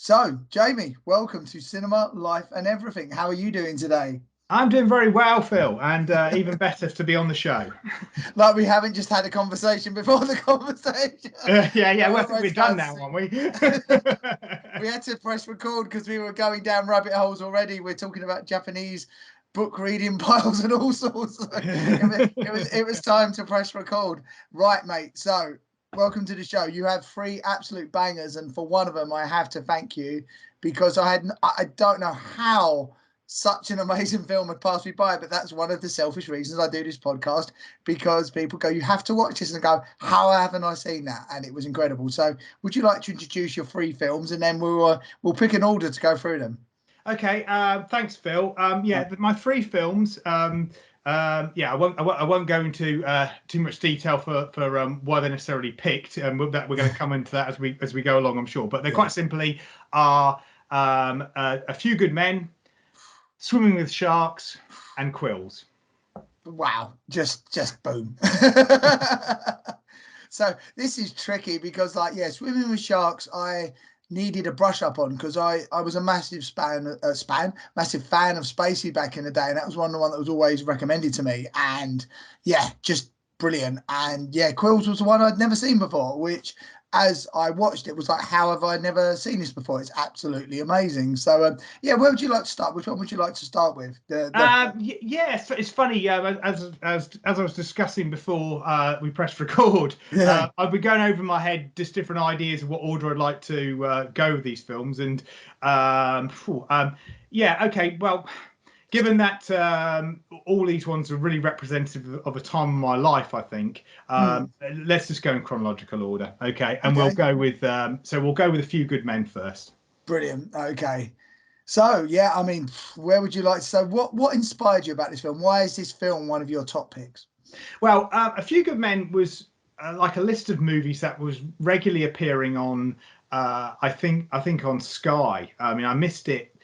So, Jamie, welcome to Cinema, Life and Everything. How are you doing today? I'm doing very well, Phil, and even better to be on the show. Like we haven't just had a conversation before the conversation. Yeah. Well, I think we're done now, aren't we? We had to press record because we were going down rabbit holes already. We're talking about Japanese book reading piles and all sorts. It was time to press record. Right, mate. So, welcome to the show. You have three absolute bangers, and for one of them, I have to thank you because I don't know how such an amazing film had passed me by, but that's one of the selfish reasons I do this podcast, because people go, you have to watch this, and I go, how haven't I seen that? And it was incredible. So would you like to introduce your three films, and then we'll pick an order to go through them? Okay, thanks, Phil. My three films. I won't go into too much detail for why they're necessarily picked. We're going to come into that as we go along, I'm sure. But they quite simply are A Few Good Men, Swimming with Sharks, and Quills. Wow, just boom. So this is tricky because, Swimming with Sharks, I needed a brush up on because I was a massive fan of Spacey back in the day, and that was one that was always recommended to me, and yeah, just brilliant. And yeah, Quills was the one I'd never seen before, which, as I watched it, was like, how have I never seen this before? It's absolutely amazing. So where would you like to start? Which one would you like to start with? It's funny. As I was discussing before we pressed record, I've been going over in my head just different ideas of what order I'd like to go with these films, and given that all these ones are really representative of a time in my life, I think let's just go in chronological order, okay? And we'll go with A Few Good Men first. Brilliant. Okay. So yeah, I mean, where would you like to? So what inspired you about this film? Why is this film one of your top picks? Well, A Few Good Men was like a list of movies that was regularly appearing on I think on Sky. I mean, I missed it.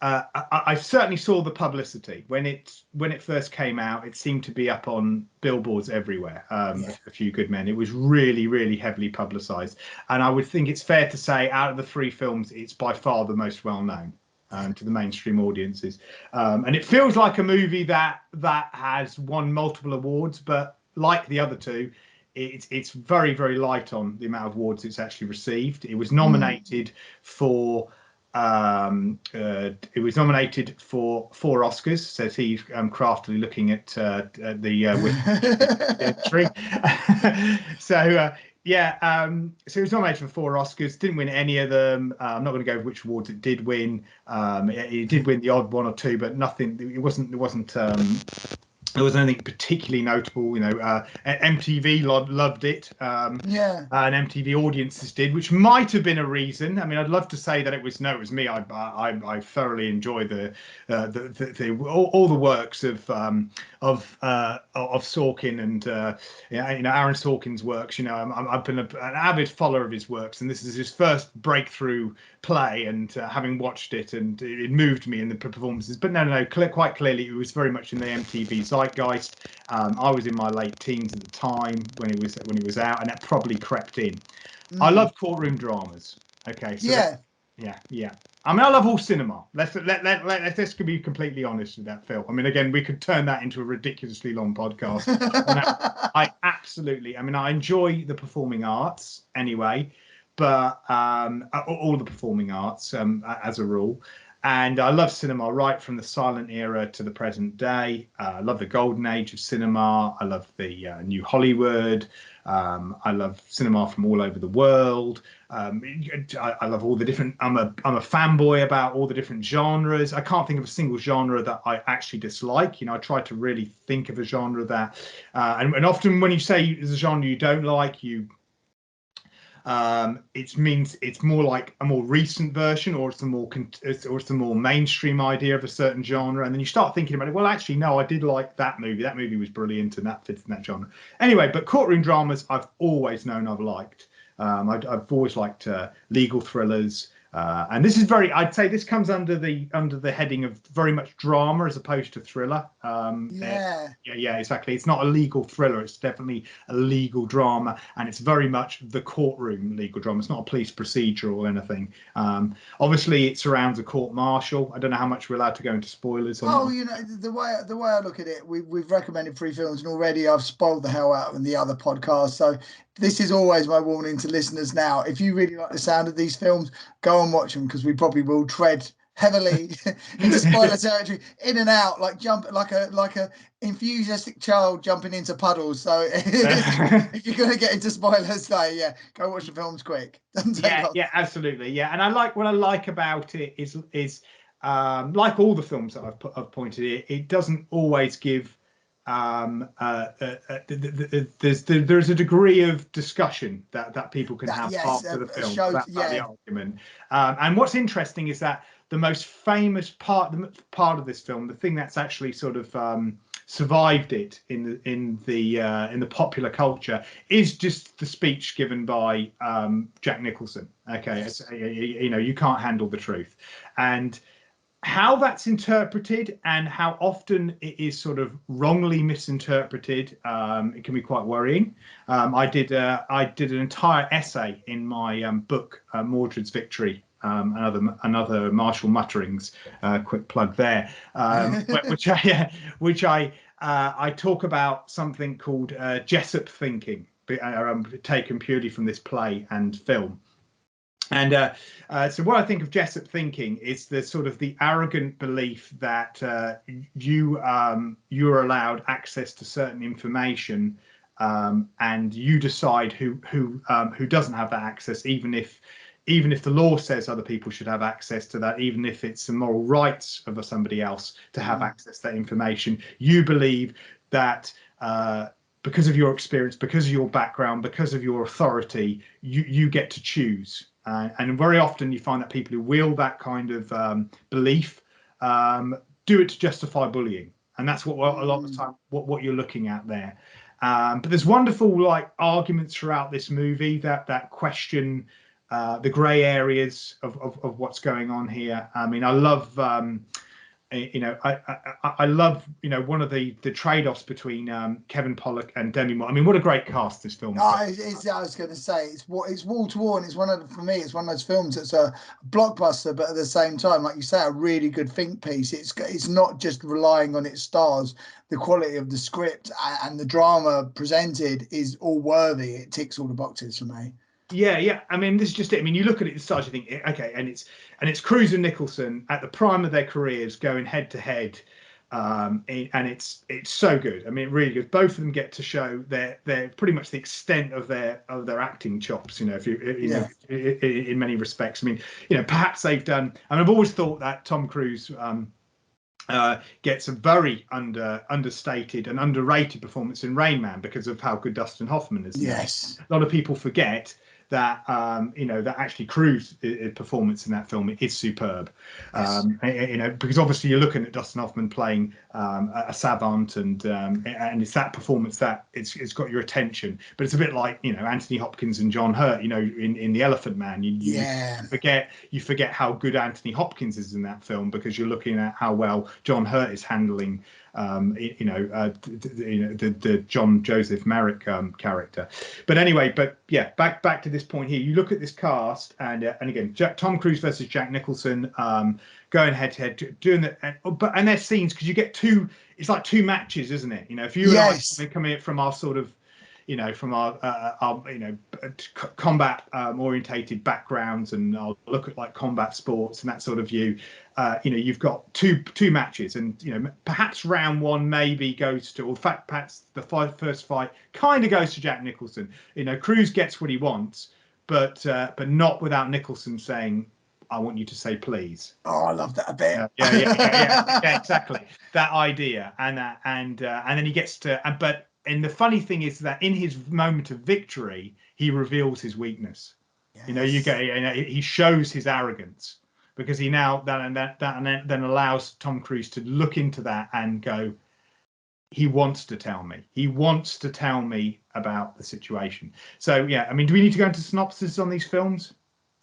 I certainly saw the publicity when it first came out. It seemed to be up on billboards everywhere. A Few Good Men. It was really, really heavily publicised, and I would think it's fair to say, out of the three films, it's by far the most well known to the mainstream audiences. And it feels like a movie that has won multiple awards, but like the other two, it's very, very light on the amount of awards it's actually received. It was nominated for. It was nominated for 4 Oscars, says he, craftily looking at the tree. So it was nominated for 4 Oscars, didn't win any of them. I'm not going to go over which awards it did win. It did win the odd one or two, but nothing. It wasn't there was anything particularly notable. MTV loved it, and MTV audiences did, which might have been a reason. I mean, I'd love to say that it was me. I thoroughly enjoy all the works of Sorkin and Aaron Sorkin's works. I've been an avid follower of his works, and this is his first breakthrough play, and having watched it, and it moved me in the performances. But no, quite clearly it was very much in the MTV zeitgeist. I was in my late teens at the time when it was out, and that probably crept in. I love courtroom dramas. Okay, so yeah. I mean, I love all cinema. Let's be completely honest with that, Phil. I mean, again, we could turn that into a ridiculously long podcast. I enjoy the performing arts anyway, but all the performing arts as a rule. And I love cinema right from the silent era to the present day. I love the golden age of cinema. I love the new Hollywood. I love cinema from all over the world. I love all the different. I'm a fanboy about all the different genres. I can't think of a single genre that I actually dislike. I try to really think of a genre that, and often when you say there's a genre you don't like, it means it's more like a more recent version, or it's a more mainstream idea of a certain genre, and then you start thinking about it. Well, actually, no, I did like that movie. That movie was brilliant, and that fits in that genre. Anyway, but courtroom dramas, I've always known I've liked. I've always liked legal thrillers. And this is I'd say this comes under the heading of very much drama as opposed to thriller. Yeah, exactly. It's not a legal thriller. It's definitely a legal drama, and it's very much the courtroom legal drama. It's not a police procedural or anything. Obviously, it surrounds a court martial. I don't know how much we're allowed to go into spoilers. Oh, you know, the way I look at it, we've recommended 3 films, and already I've spoiled the hell out of them in the other podcast. So this is always my warning to listeners now. If you really like the sound of these films, go and watch them, because we probably will tread heavily into spoiler territory, in and out, like a enthusiastic child jumping into puddles. So if you're gonna get into spoilers, yeah, go watch the films quick. Yeah, absolutely. Yeah, and what I like about it is like all the films that I've pointed it doesn't always give there's a degree of discussion that people can have after the film about the argument. And what's interesting is that the most famous part of this film, the thing that's actually sort of survived it in the popular culture, is just the speech given by Jack Nicholson. Okay, yes. You know, you can't handle the truth, and how that's interpreted and how often it is sort of wrongly misinterpreted, it can be quite worrying. I did an entire essay in my book, Mordred's Victory, another Martial Mutterings, quick plug there, which I talk about something called Jessup thinking, taken purely from this play and film. And so what I think of Jessup thinking is the sort of the arrogant belief that you're allowed access to certain information, and you decide who doesn't have that access, even if the law says other people should have access to that, even if it's the moral rights of somebody else to have access to that information. You believe that because of your experience, because of your background, because of your authority, you get to choose. And very often you find that people who wield that kind of belief do it to justify bullying, and that's what a lot of the time what you're looking at there. But there's wonderful arguments throughout this movie that question the grey areas of what's going on here. I mean, I love I love one of the trade-offs between Kevin Pollak and Demi Moore. I mean, what a great cast this film. I was going to say it's wall to wall, and it's for me it's one of those films that's a blockbuster, but at the same time, like you say, a really good think piece. It's not just relying on its stars. The quality of the script and the drama presented is all worthy. It ticks all the boxes for me. Yeah. I mean, this is just it. I mean, you look at it as such, you think, okay, and it's Cruise and Nicholson at the prime of their careers going head to head, and it's so good. I mean, really good. Both of them get to show their pretty much the extent of their acting chops. You know, know, in many respects. I mean, perhaps they've done. I mean, I've always thought that Tom Cruise gets a very understated and underrated performance in Rain Man because of how good Dustin Hoffman is. Yes, a lot of people forget that that actually Cruise's performance in that film is superb. Yes. Because obviously you're looking at Dustin Hoffman playing a savant, and it's that performance that it's got your attention. But it's a bit like Anthony Hopkins and John Hurt. In The Elephant Man, you forget how good Anthony Hopkins is in that film because you're looking at how well John Hurt is handling the John Joseph Merrick character. But anyway, back to this point here. You look at this cast, and again, Tom Cruise versus Jack Nicholson, going head to head, doing that, and there's scenes because you get two. It's like two matches, isn't it? If you and I coming from our sort of from our combat orientated backgrounds, and I'll look at like combat sports and that sort of view. You've got two matches, and perhaps round one maybe goes to, or in fact perhaps the first fight kind of goes to Jack Nicholson. Cruise gets what he wants, but not without Nicholson saying, "I want you to say please." Oh, I love that a bit. Yeah, exactly. That idea, and then he gets to, but. And the funny thing is that in his moment of victory, he reveals his weakness. Yes. He shows his arrogance because he now then allows Tom Cruise to look into that and go, he wants to tell me. He wants to tell me about the situation. So yeah, I mean, do we need to go into synopsis on these films?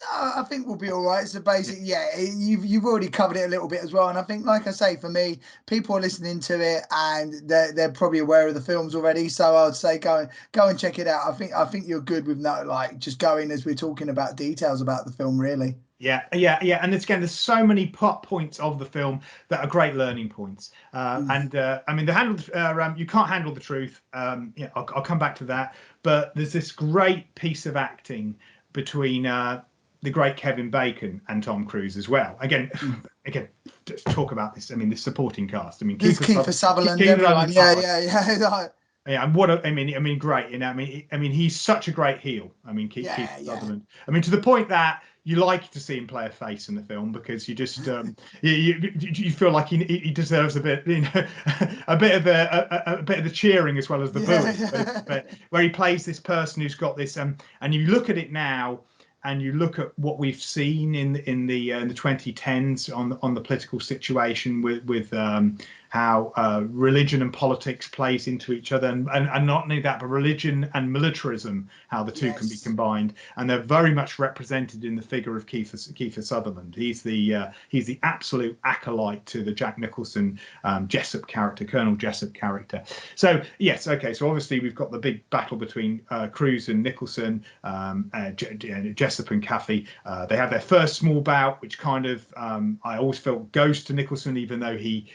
I think we'll be all right. It's a basic, yeah. You've already covered it a little bit as well, and I think, like I say, for me, people are listening to it and they're probably aware of the films already. So I'd say go and check it out. I think you're good with just going as we're talking about details about the film, really. Yeah, yeah. And again, there's so many plot points of the film that are great learning points. And I mean, you can't handle the truth. Yeah, I'll come back to that. But there's this great piece of acting between the great Kevin Bacon and Tom Cruise as well. Again, to talk about this. I mean, the supporting cast. I mean, There's Kiefer Sutherland, everyone. Yeah. Yeah, and I mean, great. You know, I mean, he's such a great heel. I mean, Keith Sutherland. I mean, to the point that you like to see him play a face in the film because you just you feel like he deserves a bit, a bit of the cheering as well as the booing. But where he plays this person who's got this, and you look at it now. And you look at what we've seen in the 2010s on the political situation with how religion and politics plays into each other, and not only that, but religion and militarism, how the two can be combined, and they're very much represented in the figure of Kiefer Sutherland. He's the absolute acolyte to the Jack Nicholson Jessup character, Colonel Jessup character. So yes, okay, so obviously we've got the big battle between Cruise and Nicholson, Jessup and Caffey. They have their first small bout, which kind of I always felt goes to Nicholson, even though he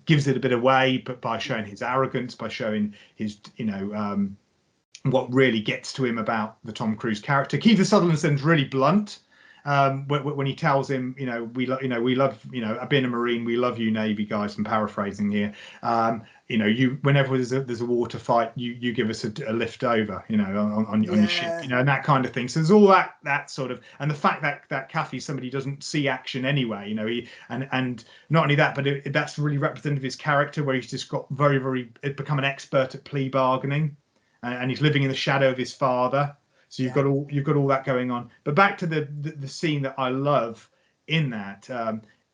gives it a bit away, but by showing his arrogance, by showing his, what really gets to him about the Tom Cruise character. Kiefer Sutherland's really blunt when he tells him, we love, being a Marine, we love you, Navy guys. I'm paraphrasing here. Whenever there's a water fight, you give us a lift over, on your ship, and that kind of thing. So there's all that sort of, and the fact that Caffey, somebody doesn't see action anyway, and not only that, but that's really representative of his character, where he's just got very become an expert at plea bargaining, and he's living in the shadow of his father. So you've got all that going on. But back to the scene that I love in that.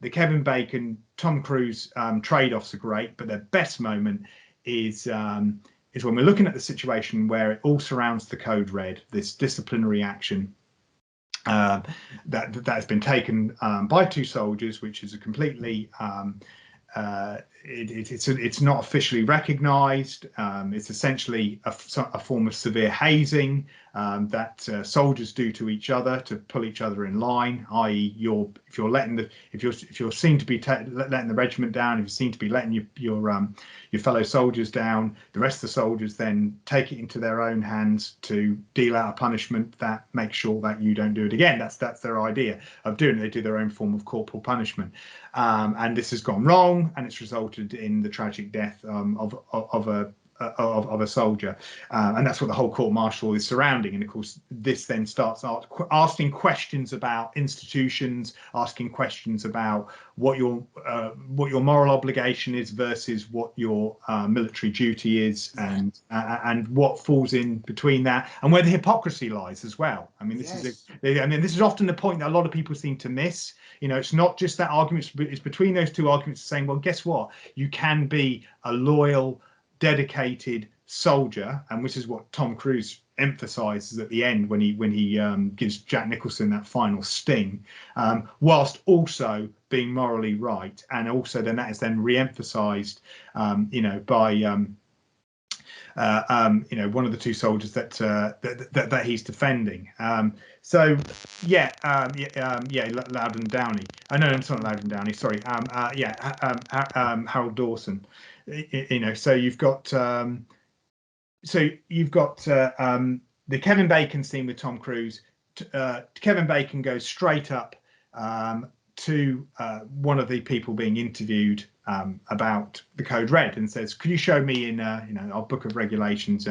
The Kevin Bacon, Tom Cruise trade-offs are great, but their best moment is when we're looking at the situation where it all surrounds the Code Red, this disciplinary action that has been taken by two soldiers, which is a completely it's not officially recognised. It's essentially a form of severe hazing that soldiers do to each other to pull each other in line. I.e., if you're seen to be letting the regiment down, if you're seen to be letting your fellow soldiers down, the rest of the soldiers then take it into their own hands to deal out a punishment that makes sure that you don't do it again. That's their idea of doing it. They do their own form of corporal punishment, and this has gone wrong, and it's resulted in the tragic death of a soldier, and that's what the whole court-martial is surrounding. And of course, this then starts asking questions about institutions, asking questions about what your moral obligation is versus what your military duty is, and what falls in between that, and where the hypocrisy lies as well. I mean, this is often the point that a lot of people seem to miss. It's not just that argument; it's between those two arguments, saying, well, guess what? You can be a loyal, dedicated soldier, and which is what Tom Cruise emphasizes at the end when he gives Jack Nicholson that final sting, whilst also being morally right. And also then that is then re-emphasized by one of the two soldiers that he's defending. Loud and Downey. No, it's not Loud and Downey. Sorry. Harold Dawson. So you've got the Kevin Bacon scene with Tom Cruise. Kevin Bacon goes straight up to one of the people being interviewed about the Code Red and says, "Could you show me in our book of regulations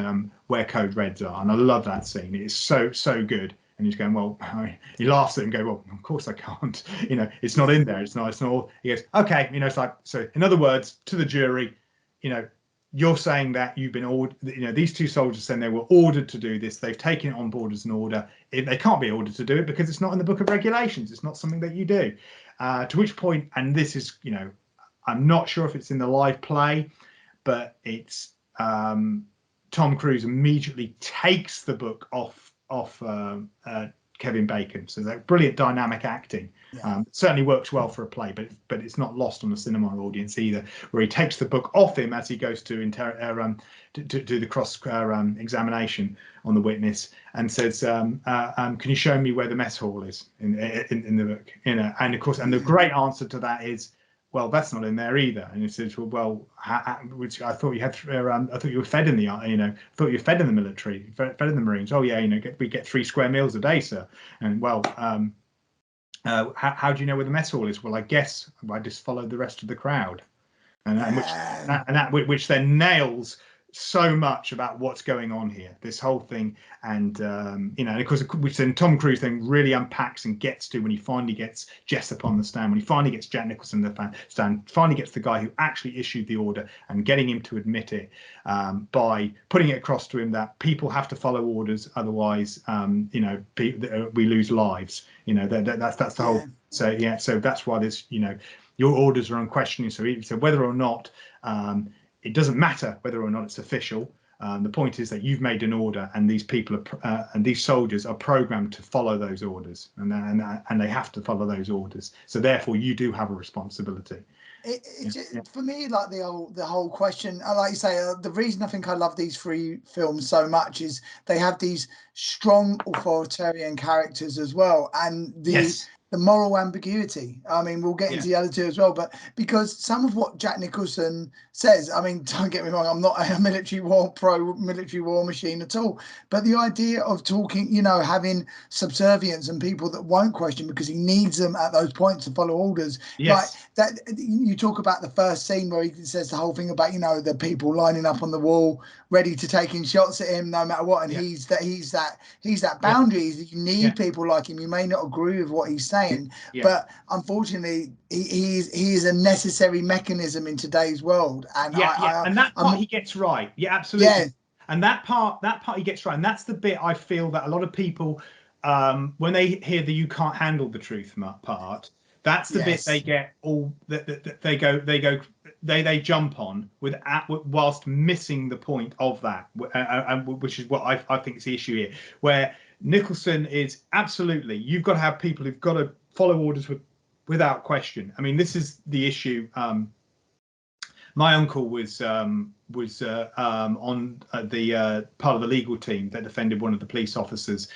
where Code Reds are?" And I love that scene. It's so good. And he's going, well, he laughs at him and goes, well, of course I can't. It's not in there. It's not. He goes, okay. It's like, so in other words, to the jury, you're saying that you've been ordered, these two soldiers saying they were ordered to do this. They've taken it on board as an order. They can't be ordered to do it because it's not in the book of regulations. It's not something that you do. To which point, and this is, I'm not sure if it's in the live play, but it's Tom Cruise immediately takes the book off Kevin Bacon. So that brilliant dynamic acting. Certainly works well for a play, but it's not lost on the cinema audience either, where he takes the book off him as he goes to do the cross examination on the witness, and says, can you show me where the mess hall is in the book? And of course, and the great answer to that is, well, that's not in there either. And he says, well, which I thought you had, I thought you were fed in the, thought you were fed in the military, fed in the Marines. Oh yeah, we get 3 square meals a day, sir. And well, how do you know where the mess hall is? Well, I guess I just followed the rest of the crowd, which then nails so much about what's going on here, this whole thing. And and of course, which then Tom Cruise then really unpacks and gets to when he finally gets Jess up on the stand, when he finally gets Jack Nicholson on the stand, finally gets the guy who actually issued the order, and getting him to admit it by putting it across to him that people have to follow orders, otherwise we lose lives. That's the whole. So that's why this, your orders are unquestioning. So whether or not it doesn't matter whether or not it's official. The point is that you've made an order, and these people and these soldiers are programmed to follow those orders, and they have to follow those orders. So therefore, you do have a responsibility. For me, like the whole question, like you say, the reason I think I love these 3 films so much is they have these strong authoritarian characters as well, and the moral ambiguity. I mean, we'll get into the other 2 as well, but because some of what Jack Nicholson says, I mean, don't get me wrong, I'm not a military war machine at all, but the idea of talking, having subservience and people that won't question because he needs them at those points to follow orders. Like that, you talk about the first scene where he says the whole thing about, the people lining up on the wall, ready to taking shots at him no matter what, and he's that boundary. You need people like him. You may not agree with what he's saying, but unfortunately, he is a necessary mechanism in today's world. And and that part he gets right. Yeah, absolutely. And that part he gets right. And that's the bit I feel that a lot of people, when they hear the "you can't handle the truth" part, that's the bit they get all that they jump on whilst missing the point of that, which is what I think is the issue here, where Nicholson is absolutely, you've got to have people who've got to follow orders without question. I mean, this is the issue. My uncle was on the part of the legal team that defended one of the police officers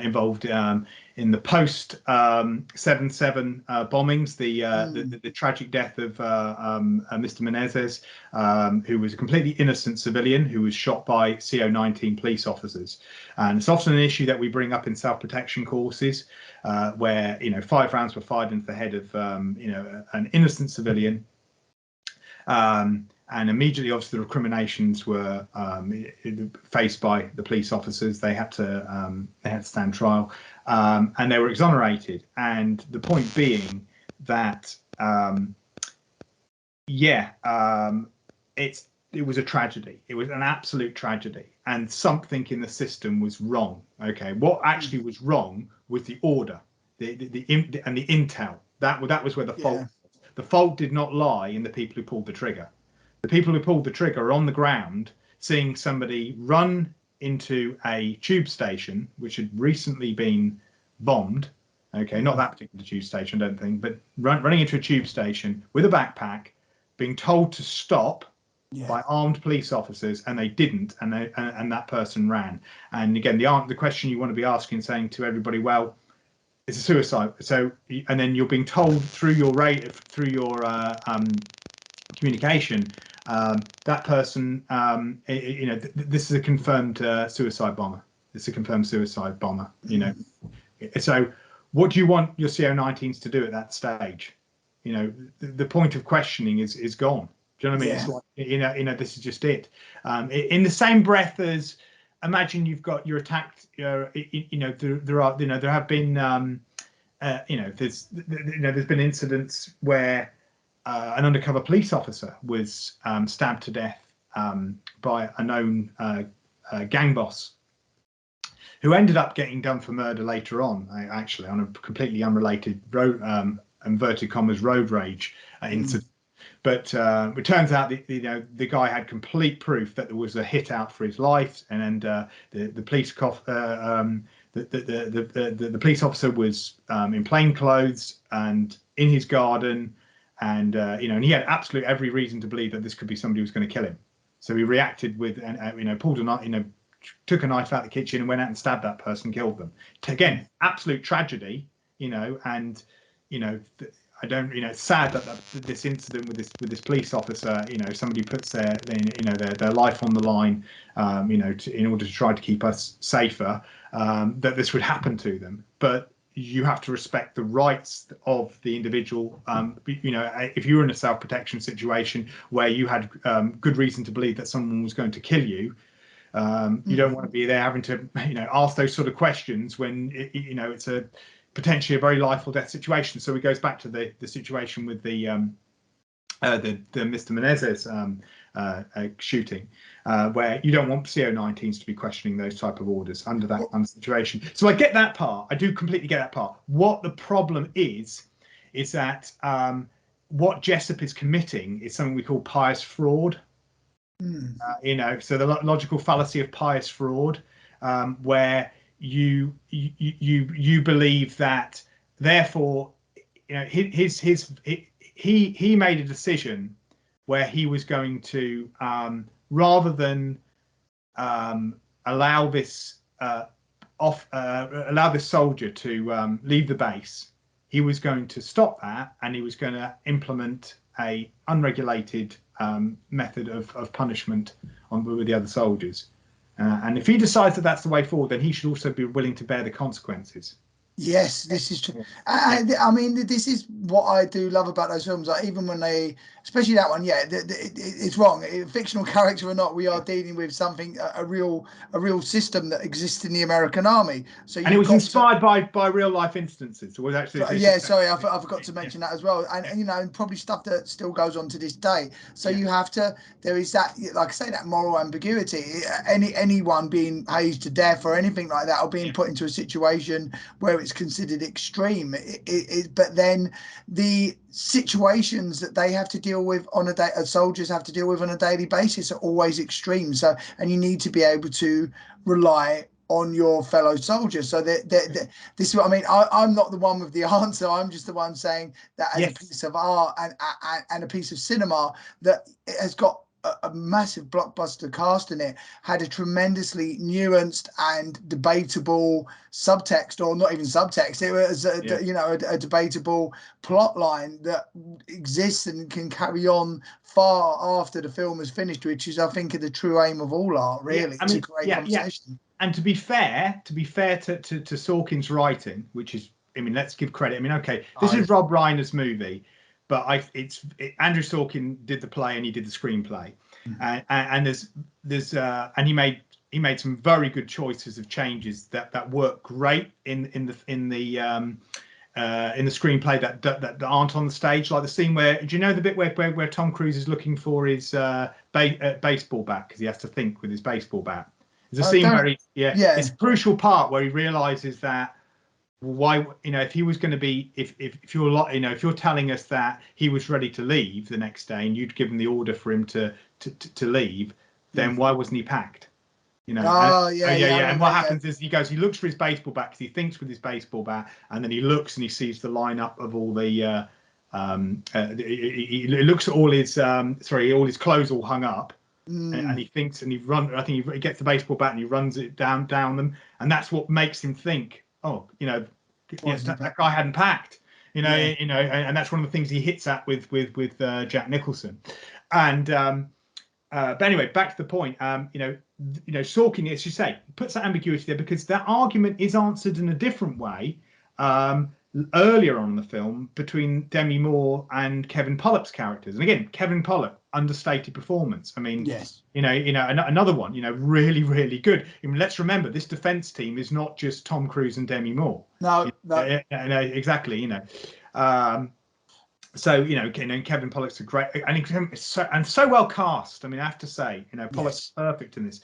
involved in the post 7/7 bombings, the tragic death of Mr. Menezes, who was a completely innocent civilian who was shot by CO-19 police officers. And it's often an issue that we bring up in self-protection courses, where 5 rounds were fired into the head of an innocent civilian. And immediately, obviously, the recriminations were faced by the police officers. They had to stand trial, and they were exonerated. And the point being that, it was a tragedy. It was an absolute tragedy, and something in the system was wrong. Okay, what actually was wrong was the order, and the intel. That was where the fault. The fault did not lie in the people who pulled the trigger. The people who pulled the trigger are on the ground, seeing somebody run into a tube station, which had recently been bombed. Okay, not that particular tube station, I don't think, but running into a tube station with a backpack, being told to stop by armed police officers, and they didn't, and that person ran. And again, the question you want to be asking, saying to everybody, well, it's a suicide. So, and then you're being told through your communication, that person, this is a confirmed suicide bomber. It's a confirmed suicide bomber. So what do you want your CO-19s to do at that stage? The point of questioning is gone. Do you know what I mean? It's like, this is just it. In the same breath as, imagine you're attacked. There have been, there's been incidents where an undercover police officer was stabbed to death by a known gang boss, who ended up getting done for murder later on, actually on a completely unrelated inverted commas road rage incident. But it turns out the guy had complete proof that there was a hit out for his life, and the the police officer was in plain clothes and in his garden, and and he had absolute every reason to believe that this could be somebody who was going to kill him. So he reacted with, pulled a knife, took a knife out of the kitchen and went out and stabbed that person, killed them. Again, absolute tragedy, and I don't, it's sad that this incident with this police officer, somebody puts their life on the line, in order to try to keep us safer, that this would happen to them. But you have to respect the rights of the individual. If you were in a self-protection situation where you had good reason to believe that someone was going to kill you, you don't want to be there having to, ask those sort of questions when it's a potentially a very life or death situation. So it goes back to the situation with the Mr. Menezes shooting, where you don't want CO19s to be questioning those type of orders under that kind of situation. So I get that part. I do completely get that part. What the problem is that what Jessup is committing is something we call pious fraud. So the logical fallacy of pious fraud, where you believe that therefore he made a decision where he was going to rather than allow this soldier to leave the base, he was going to stop that, and he was going to implement a unregulated method of punishment with the other soldiers. And if he decides that that's the way forward, then he should also be willing to bear the consequences. Yes, this is true. And I mean, this is what I do love about those films. Like, even when they, especially that one, it's wrong. Fictional character or not, we are dealing with something, a real system that exists in the American army. So and it was inspired by real life instances. So it was actually sorry, I forgot to mention that as well. And and probably stuff that still goes on to this day. So you have to. There is that, like I say, that moral ambiguity. Anyone being hazed to death or anything like that, or being put into a situation where it's considered extreme, but then the situations that they have to deal with on a day, soldiers have to deal with on a daily basis, are always extreme. So, and you need to be able to rely on your fellow soldiers. So this is what I mean. I'm not the one with the answer. I'm just the one saying that as a piece of art and a piece of cinema that it has got a massive blockbuster cast in it, had a tremendously nuanced and debatable subtext, or not even subtext. It was a debatable plot line that exists and can carry on far after the film is finished, which is, I think, the true aim of all art, really, to create conversation. And to be fair to Sorkin's writing, which is, let's give credit. This is Rob Reiner's movie, but Andrew Sorkin did the play and he did the screenplay, and there's and he made some very good choices of changes that work great in the screenplay that aren't on the stage, like the scene where, do you know the bit where Tom Cruise is looking for his baseball bat because he has to think with his baseball bat? There's a scene where it's a crucial part where he realizes that why, if he was going to be, if you're telling us that he was ready to leave the next day and you'd given the order for him to leave, then why wasn't he packed? And what happens is he looks for his baseball bat because he thinks with his baseball bat, and then he looks and he sees the lineup of all the he looks at all his all his clothes all hung up. And he thinks, and he gets the baseball bat and he runs it down them, and that's what makes him think, that guy hadn't packed, and that's one of the things he hits at with Jack Nicholson. And but anyway, back to the point. Sorkin, as you say, puts that ambiguity there because that argument is answered in a different way earlier on in the film between Demi Moore and Kevin Pollock's characters. And again, Kevin Pollock, understated performance. Another one, really, really good. Let's remember, this defense team is not just Tom Cruise and Demi Moore. No. Exactly. So Kevin Pollock's a great, and so well cast. I have to say, Pollock's perfect in this.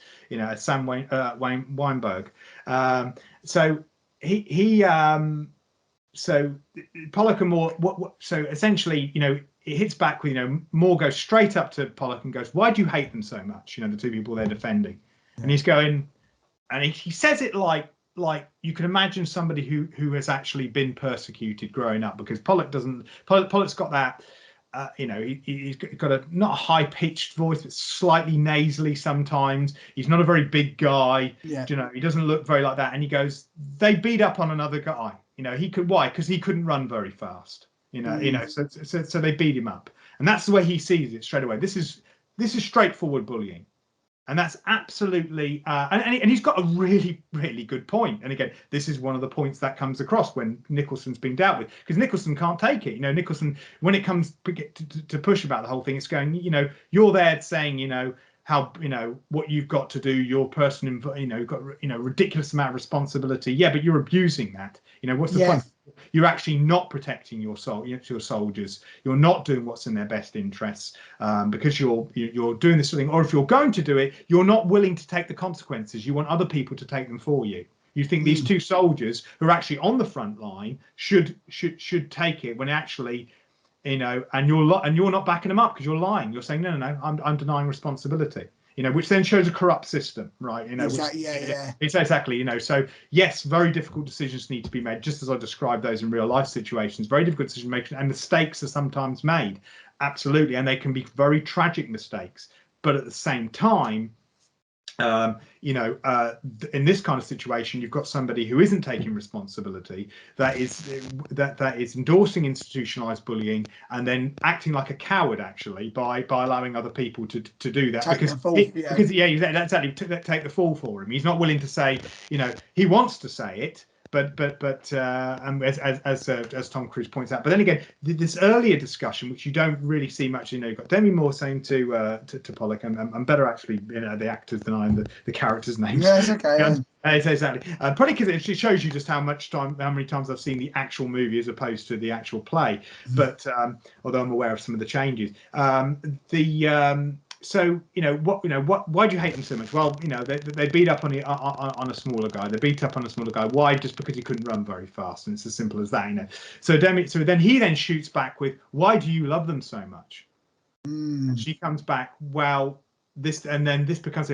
Sam Weinberg. So so Pollock and Moore. So essentially, it hits back with, Moore goes straight up to Pollock and goes, "Why do you hate them so much?" The two people they're defending, and he's going, and he says it like like, you can imagine somebody who has actually been persecuted growing up, because Pollock's got that, you know, he's got a not a high pitched voice, but slightly nasally sometimes. He's not a very big guy. Yeah. You know, he doesn't look very like that. And he goes, they beat up on another guy. You know, why? Because he couldn't run very fast. You know, so they beat him up, and that's the way he sees it straight away. This is straightforward bullying. And that's absolutely, and he's got a really, really good point. And again, this is one of the points that comes across when Nicholson's being dealt with, because Nicholson can't take it. You know, Nicholson, when it comes to push about the whole thing, it's going, you know, you're there saying, you know, how, you know, what you've got to do, your person, you know, got, you know, ridiculous amount of responsibility. Yeah, but you're abusing that. You know, what's the point? You're actually not protecting your soldiers. You're not doing what's in their best interests, because you're doing this sort of thing. Or if you're going to do it, you're not willing to take the consequences. You want other people to take them for you. You think these two soldiers who are actually on the front line should take it, when actually, you know, and you're not backing them up, because you're lying. You're saying no, I'm denying responsibility. You know, which then shows a corrupt system, right? You know, exactly, it's exactly, you know. So yes, very difficult decisions need to be made, just as I described those in real life situations. Very difficult decision making, and mistakes are sometimes made, absolutely, and they can be very tragic mistakes. But at the same time, you know, in this kind of situation, you've got somebody who isn't taking responsibility, that is endorsing institutionalized bullying, and then acting like a coward, actually, by allowing other people to do that, take the fall for him. He's not willing to say, you know, he wants to say it, but as Tom Cruise points out. But then again, this earlier discussion, which you don't really see much, you know, you've got Demi Moore saying to Pollock, I'm better actually, you know, the actors than I am the characters' names. Yeah, it's okay. Exactly. Probably because it shows you just how many times I've seen the actual movie as opposed to the actual play. But although I'm aware of some of the changes, so, you know, why do you hate them so much? Well, you know, they beat up on a smaller guy. They beat up on a smaller guy. Why? Just because he couldn't run very fast. And it's as simple as that, you know. So then he shoots back with, why do you love them so much? And she comes back, well, this becomes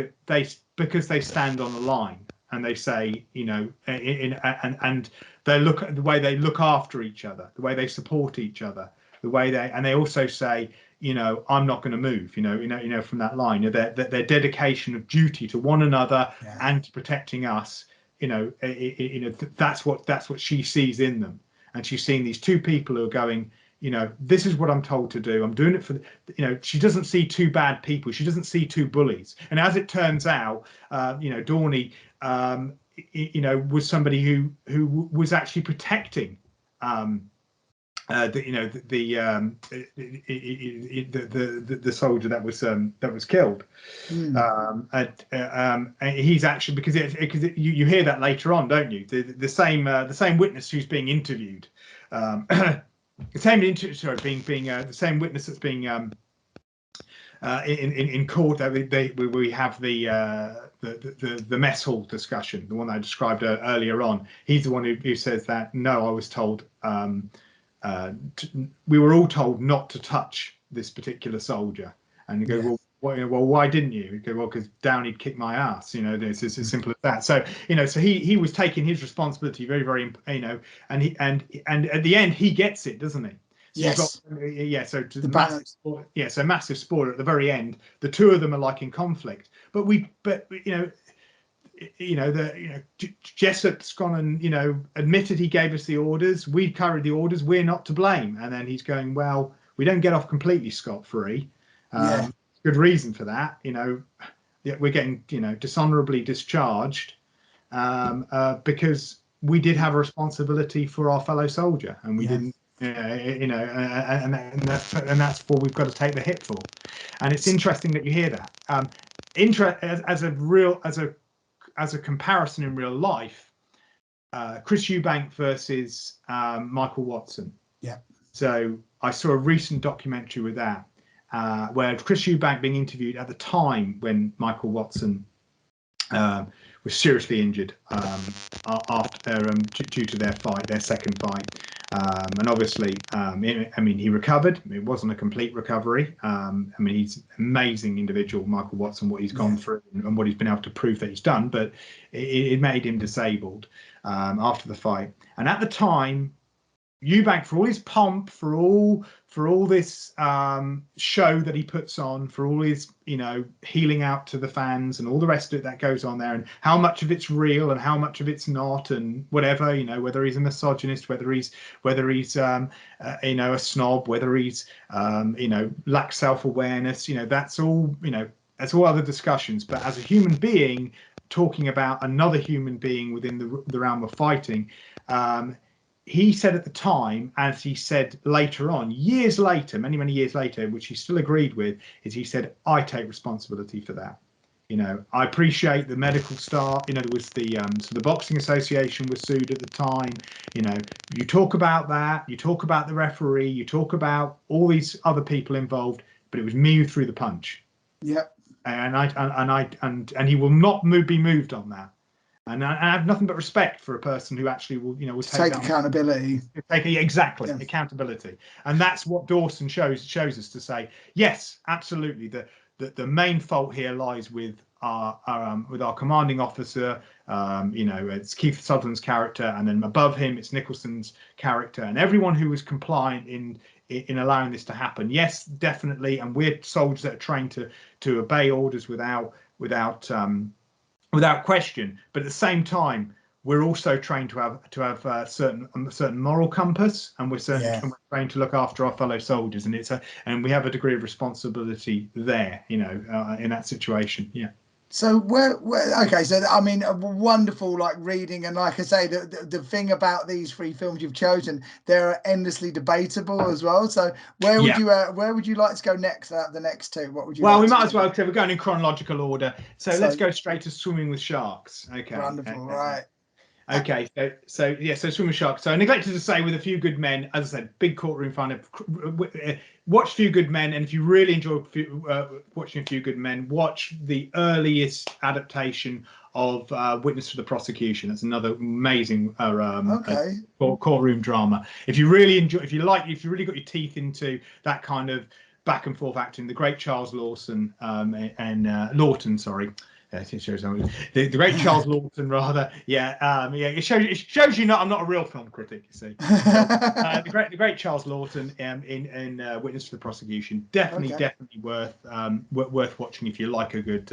because they stand on the line, and they say, you know, and they look at the way they look after each other, the way they support each other, the way they also say, you know, I'm not going to move, you know, from that line, you know, their dedication of duty to one another and to protecting us, you know, that's what she sees in them. And she's seeing these two people who are going, you know, this is what I'm told to do. I'm doing it for, you know, she doesn't see two bad people. She doesn't see two bullies. And as it turns out, you know, Dorney, you know, was somebody who was actually protecting, the soldier that was killed. He's actually, because you hear that later on, don't you? The same witness who's being interviewed, the same witness that's being in court, that we have the mess hall discussion, the one that I described earlier on. He's the one who says that, no, I was told, we were all told not to touch this particular soldier. And you go, well, why didn't you? You go, well, because Downey'd kick my ass. You know, it's as simple as that. So, you know, so he was taking his responsibility very, very, you know, and at the end he gets it, doesn't he? So yes. So massive spoiler at the very end. The two of them are like in conflict, but Jessup's gone and, you know, admitted he gave us the orders. We carried the orders. We're not to blame. And then he's going, well, we don't get off completely scot-free. Good reason for that. You know, we're getting, you know, dishonorably discharged because we did have a responsibility for our fellow soldier, and we didn't. You know, and that's what we've got to take the hit for. And it's interesting that you hear that. As a comparison in real life, Chris Eubank versus Michael Watson. Yeah. So I saw a recent documentary with that, where Chris Eubank being interviewed at the time when Michael Watson was seriously injured after due to their second fight. And obviously, I mean, he recovered. It wasn't a complete recovery. I mean, he's an amazing individual, Michael Watson, what he's gone through and what he's been able to prove that he's done. But it made him disabled after the fight. And at the time, Eubank, for all his pomp, for all this show that he puts on, for all his healing out to the fans and all the rest of it that goes on there, and how much of it's real and how much of it's not, and whatever, whether he's a misogynist, whether he's a snob, whether he's lacks self-awareness, that's all other discussions. But as a human being, talking about another human being within the realm of fighting, he said at the time, as he said later on, years later, many years later, which he still agreed with, is he said, I take responsibility for that. I appreciate the medical staff. There was so the Boxing Association was sued at the time. You talk about that, you talk about the referee, you talk about all these other people involved, but it was me who threw the punch. Yep. And he will not be moved on that. And I have nothing but respect for a person who actually will take accountability. Accountability. And that's what Dawson shows us to say, yes, absolutely. The main fault here lies with our commanding officer. It's Keith Sutherland's character, and then above him it's Nicholson's character, and everyone who was compliant in allowing this to happen. Yes, definitely. And we're soldiers that are trained to obey orders without question, but at the same time, we're also trained to have a certain moral compass, and we're trained to look after our fellow soldiers, and we have a degree of responsibility there, in that situation. Yeah. So okay, so I mean, a wonderful reading, and like I say, the thing about these three films you've chosen, they're endlessly debatable as well. So where would you like to go next? Out of the next two, what would you? Well, we might as well. So we're going in chronological order. So let's go straight to Swimming with Sharks. Okay. Wonderful, right? Okay, so Swimming with Sharks. So I neglected to say, with A Few Good Men, as I said, big courtroom fun. Watch Few Good Men, and if you really enjoy watching A Few Good Men, watch the earliest adaptation of Witness for the Prosecution. That's another amazing courtroom drama. If you really really got your teeth into that kind of back and forth acting, the great Charles Lawson Lawton, sorry. The great Charles Lawton, rather. It shows you I'm not a real film critic, you see. The great Charles Lawton in Witness for the Prosecution, definitely worth watching if you like a good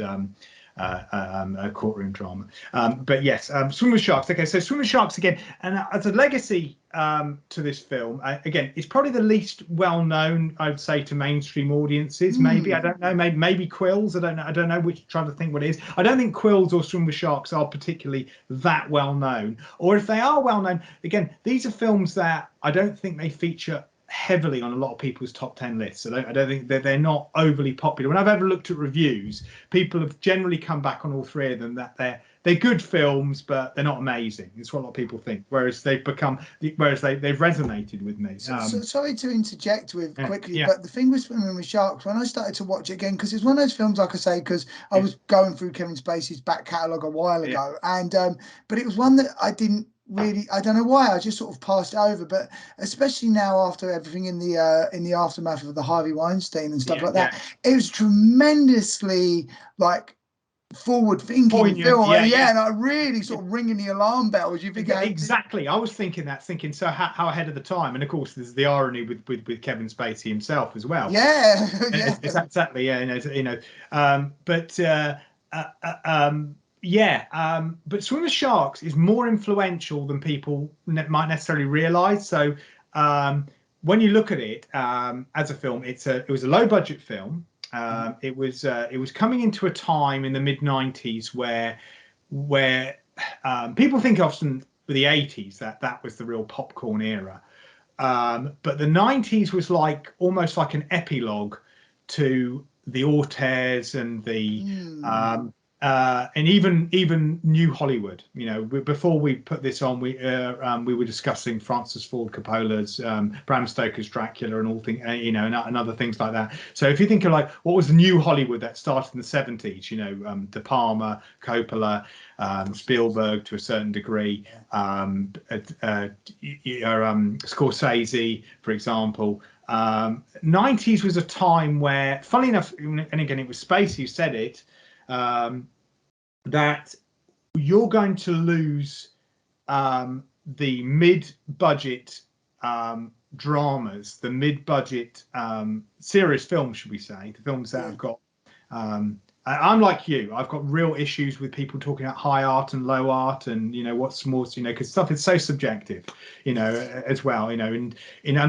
courtroom drama. But yes, Swim with Sharks. Okay, so Swim with Sharks again, and as a legacy to this film, again, it's probably the least well known, I'd say, to mainstream audiences. Maybe, I don't know, maybe Quills. I don't know which. Trying to think what it is. I don't think Quills or Swim with Sharks are particularly that well known, or if they are well known, again, these are films that I don't think they feature heavily on a lot of people's top 10 lists. So I don't think they're not overly popular. When I've ever looked at reviews, people have generally come back on all three of them that they're good films, but they're not amazing. It's what a lot of people think. Whereas they've resonated with me. So sorry to interject quickly, but the thing with Swimming with Sharks, when I started to watch it again, because it's one of those films, like I say, because I was going through Kevin Spacey's back catalogue a while ago, and but it was one that I didn't really, I don't know why, I just sort of passed it over. But especially now, after everything in the aftermath of the Harvey Weinstein and stuff like that, it was tremendously forward thinking film, and I really sort of ringing the alarm bells. You think exactly? I was thinking so how ahead of the time, and of course there's the irony with Kevin Spacey himself as well. It's exactly, but Swim with Sharks is more influential than people might necessarily realise. So when you look at it as a film, it was a low budget film. It was coming into a time in the mid 90s where people think often with the 80s that was the real popcorn era, but the 90s was almost like an epilogue to the Ortez and the and even New Hollywood. You know, before we put this on, we were discussing Francis Ford Coppola's Bram Stoker's Dracula and all things, you know, and other things like that. So if you think of like what was the New Hollywood that started in the 70s, you know, De Palma, Coppola, Spielberg to a certain degree, Scorsese, for example. 90s was a time where, funnily enough, and again, it was Spacey who said it, that you're going to lose the mid-budget dramas, the mid-budget serious films, should we say, the films that have got I'm like you, I've got real issues with people talking about high art and low art and, you know, what's more, you know, because stuff is so subjective, you know, as well, you know, and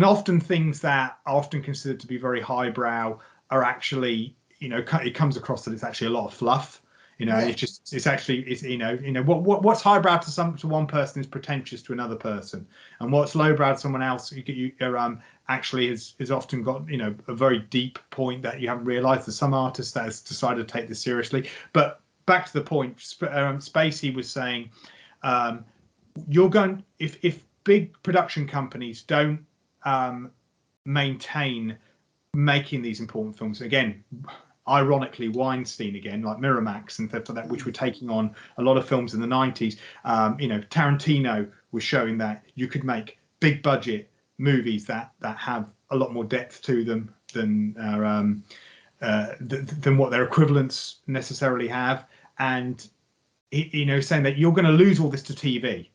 often things that are often considered to be very highbrow are actually, you know, it comes across that it's actually a lot of fluff. You know, it's actually, you know, what's highbrow to one person is pretentious to another person, and what's lowbrow to someone else, actually is often got, you know, a very deep point that you haven't realised. There's some artists that has decided to take this seriously. But back to the point, Spacey was saying, you're going, if big production companies don't maintain making these important films again. Ironically, Weinstein again, like Miramax and stuff like that, which were taking on a lot of films in the 90s. You know, Tarantino was showing that you could make big budget movies that have a lot more depth to them than what their equivalents necessarily have. And, you know, saying that you're going to lose all this to TV.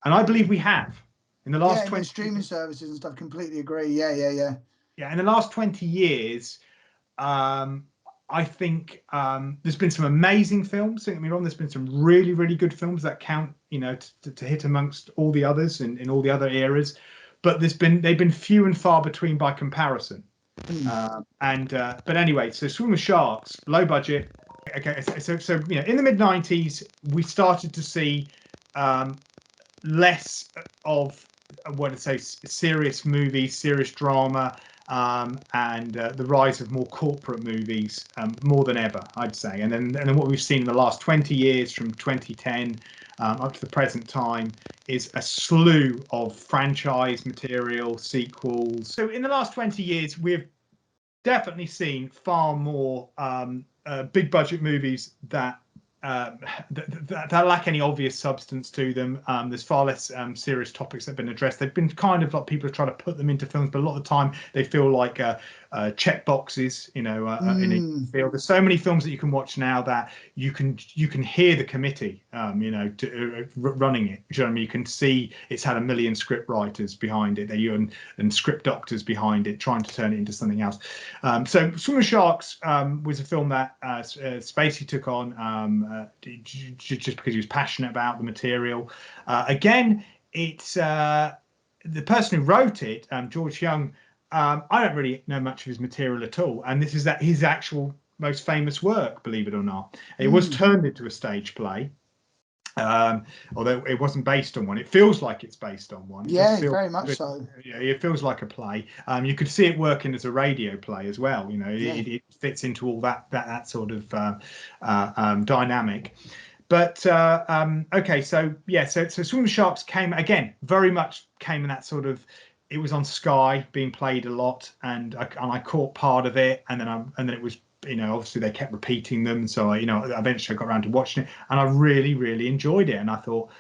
And I believe we have. In the last 20 streaming services and stuff, completely agree. Yeah, in the last 20 years, I think there's been some amazing films. Don't get me wrong. There's been some really, really good films that count, you know, to hit amongst all the others in all the other eras. But they've been few and far between by comparison. But anyway, so Swim with Sharks, low budget. Okay, so you know, in the mid 90s, we started to see less of what I'd say serious movies, serious drama. And the rise of more corporate movies more than ever, I'd say. And then what we've seen in the last 20 years, from 2010 up to the present time, is a slew of franchise material, sequels. So in the last 20 years, we've definitely seen far more big budget movies that lack any obvious substance to them. There's far less serious topics that have been addressed. They've been kind of like people are trying to put them into films, but a lot of the time they feel like check boxes, you know, in a field. There's so many films that you can watch now that you can hear the committee, you know, running it. You know what I mean? You can see it's had a million script writers behind it, and script doctors behind it, trying to turn it into something else. So Swim with Sharks was a film that Spacey took on just because he was passionate about the material. Again, it's the person who wrote it, George Young. I don't really know much of his material at all, and this is his actual most famous work, believe it or not. It was turned into a stage play, although it wasn't based on one. It feels like it's based on one. Very much so. Yeah, it feels like a play. You could see it working as a radio play as well. You know, it fits into all that sort of dynamic. But okay, so Swim with Sharks came very much in that sort of. It was on Sky, being played a lot, and I caught part of it, and then it was, you know, obviously they kept repeating them, so eventually I got around to watching it, and I really, really enjoyed it, and I thought,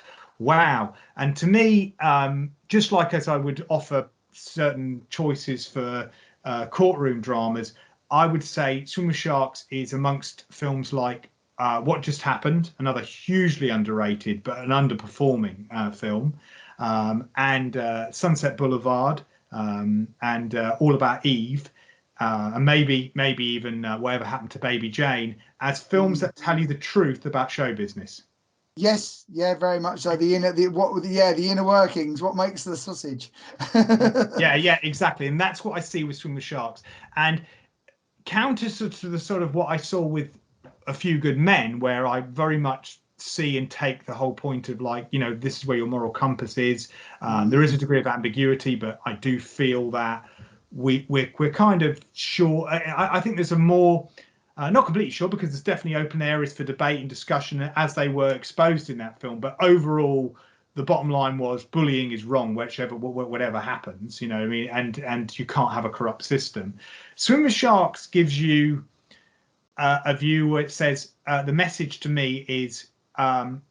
wow. And to me, just like as I would offer certain choices for courtroom dramas, I would say Swim with Sharks is amongst films like What Just Happened, another hugely underrated but an underperforming film, and Sunset Boulevard, and All About Eve, and maybe even Whatever Happened to Baby Jane, as films that tell you the truth about show business. Yes, yeah, very much so. The inner workings, what makes the sausage. yeah, exactly. And that's what I see with Swim with Sharks. And counter to the sort of what I saw with A Few Good Men, where I very much see and take the whole point of, like, you know, this is where your moral compass is. There is a degree of ambiguity, but I do feel that we're kind of sure. I think there's a more Not completely sure, because there's definitely open areas for debate and discussion as they were exposed in that film. But overall, the bottom line was bullying is wrong, whatever happens. You know what I mean? And you can't have a corrupt system. Swim with Sharks gives you a view where it says the message to me is,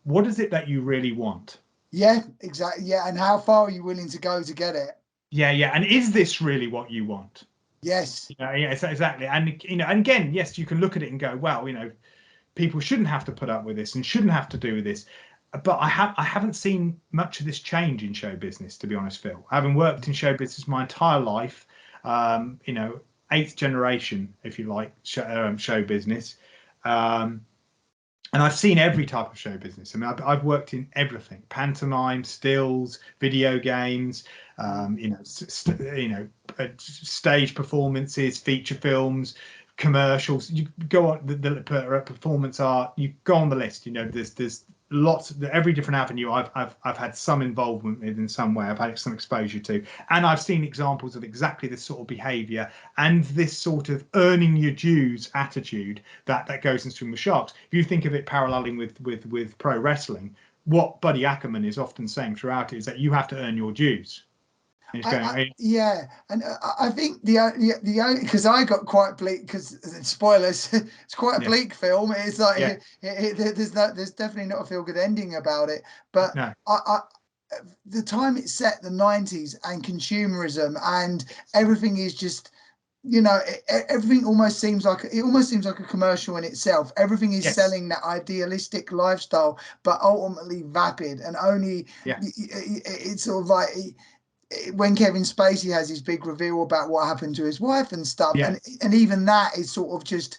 what is it that you really want? Yeah, exactly. Yeah, and how far are you willing to go to get it? Yeah, and is this really what you want? Yes. Yeah, exactly. And and again, yes, you can look at it and go, well, people shouldn't have to put up with this and shouldn't have to do with this. But I haven't seen much of this change in show business, to be honest, Phil. Having worked in show business my entire life, eighth generation, if you like, show business. And I've seen every type of show business. I mean, I've worked in everything: pantomime, stills, video games, stage performances, feature films, commercials. You go on the performance art. You go on the list. There's lots. Every different avenue I've had some involvement with in some way. I've had some exposure to, and I've seen examples of exactly this sort of behaviour and this sort of earning your dues attitude that goes into the Sharks. If you think of it paralleling with pro wrestling, what Buddy Ackerman is often saying throughout it is that you have to earn your dues. Yeah, and I think the only, because I got quite bleak, because spoilers, it's quite a bleak film. It's like there's definitely not a feel good ending about it. But no. The time it's set, the 90s, and consumerism, and everything is just, everything almost seems like a commercial in itself. Everything is selling that idealistic lifestyle, but ultimately vapid, and only it's sort of like when Kevin Spacey has his big reveal about what happened to his wife and stuff, and even that is sort of just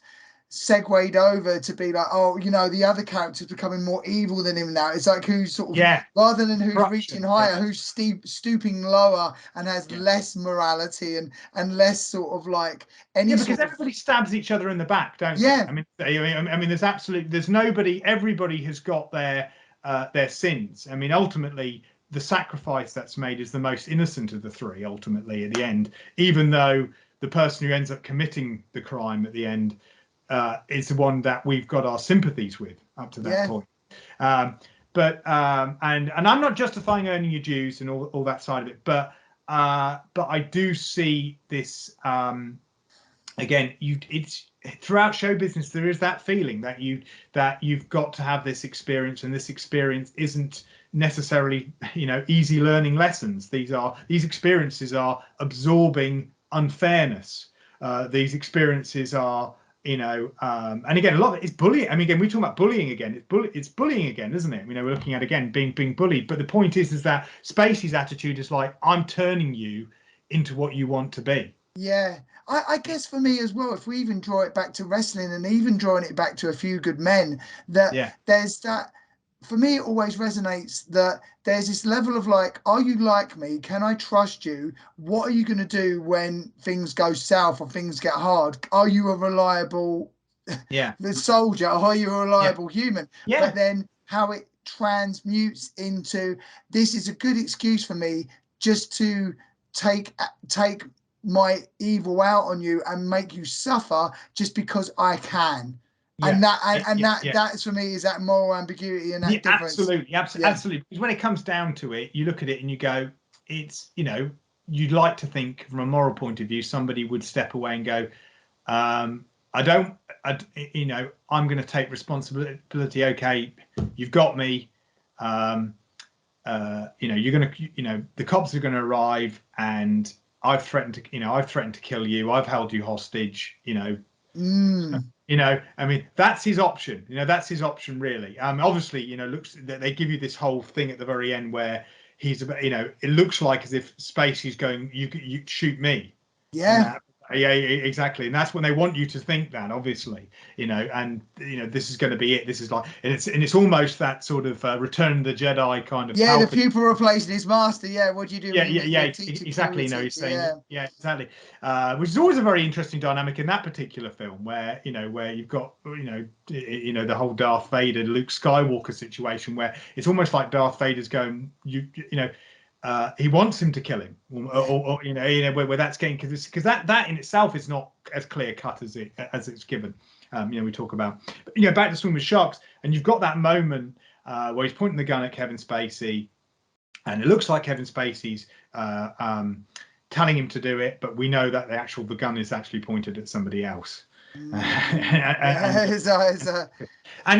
segued over to be like, oh, the other character's becoming more evil than him now. It's like who's sort of, rather than who's reaching higher, who's stooping lower and has less morality and less sort of like any because everybody stabs each other in the back, don't they? I mean, there's nobody. Everybody has got their sins. I mean, ultimately, the sacrifice that's made is the most innocent of the three, ultimately, at the end, even though the person who ends up committing the crime at the end is the one that we've got our sympathies with up to that point. But I'm not justifying earning your dues and all that side of it, but I do see this again. It's throughout show business, there is that feeling that you've got to have this experience, and this experience isn't necessarily easy learning lessons. These experiences are absorbing unfairness. These experiences are and again, a lot of it is bullying. I mean, again, we talk about bullying again. It's bullying again, isn't it? We're looking at again being bullied. But the point is that Spacey's attitude is like, I'm turning you into what you want to be. Yeah, I guess for me as well, if we even draw it back to wrestling, and even drawing it back to A Few Good Men, that there's that. For me, it always resonates that there's this level of like, are you like me? Can I trust you? What are you going to do when things go south or things get hard? Are you a reliable soldier? Are you a reliable human? But then how it transmutes into, this is a good excuse for me just to take my evil out on you and make you suffer just because I can. That's for me is that moral ambiguity and that difference. Absolutely. Because when it comes down to it, you look at it and you go, it's you'd like to think from a moral point of view, somebody would step away and go, I'm going to take responsibility. Okay, you've got me. You're going to, the cops are going to arrive, and I've threatened to kill you. I've held you hostage. I mean, that's his option. That's his option, really. Obviously, looks that they give you this whole thing at the very end where he's about, it looks like as if Spacey's going, you shoot me. Yeah. Yeah, exactly. And that's when they want you to think that, obviously, and this is going to be it. This is like, and it's almost that sort of Return of the Jedi kind of. Yeah, the pupil replacing his master. Yeah, what do you do? Exactly. You're saying, exactly. Which is always a very interesting dynamic in that particular film, where where you've got the whole Darth Vader, Luke Skywalker situation, where it's almost like Darth Vader's going, he wants him to kill him, or where that's getting, because that in itself is not as clear cut as it's given. we talk about. But, back to Swim with Sharks, and you've got that moment where he's pointing the gun at Kevin Spacey, and it looks like Kevin Spacey's telling him to do it, but we know that the gun is actually pointed at somebody else. And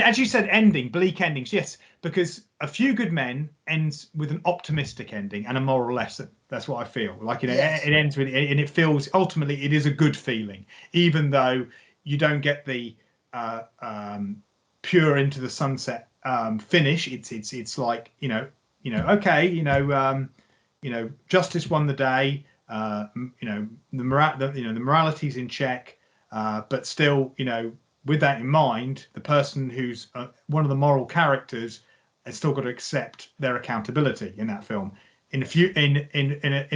as you said, bleak endings, yes, because A Few Good Men ends with an optimistic ending and a moral lesson. That's what I feel like. It ends with, and it feels ultimately it is a good feeling, even though you don't get the pure into the sunset finish. It's like okay, justice won the day. The morality's in check, but still, with that in mind, the person who's one of the moral characters has still got to accept their accountability in that film. In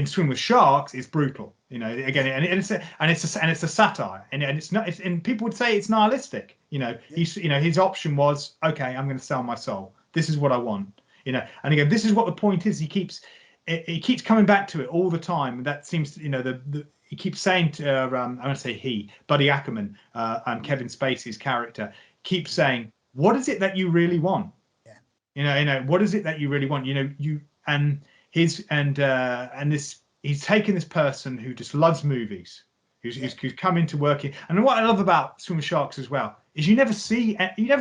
Swim with Sharks, it's brutal, again, and it's a satire, and it's not. And people would say it's nihilistic. His option was, okay, I'm going to sell my soul. This is what I want. And again, this is what the point is. He keeps coming back to it all the time. That seems to, he keeps saying to I'm going to say Buddy Ackerman, Kevin Spacey's character, keeps saying, what is it that you really want? What is it that you really want? He's taken this person who just loves movies, who's come into working. And what I love about Swim with Sharks as well is you never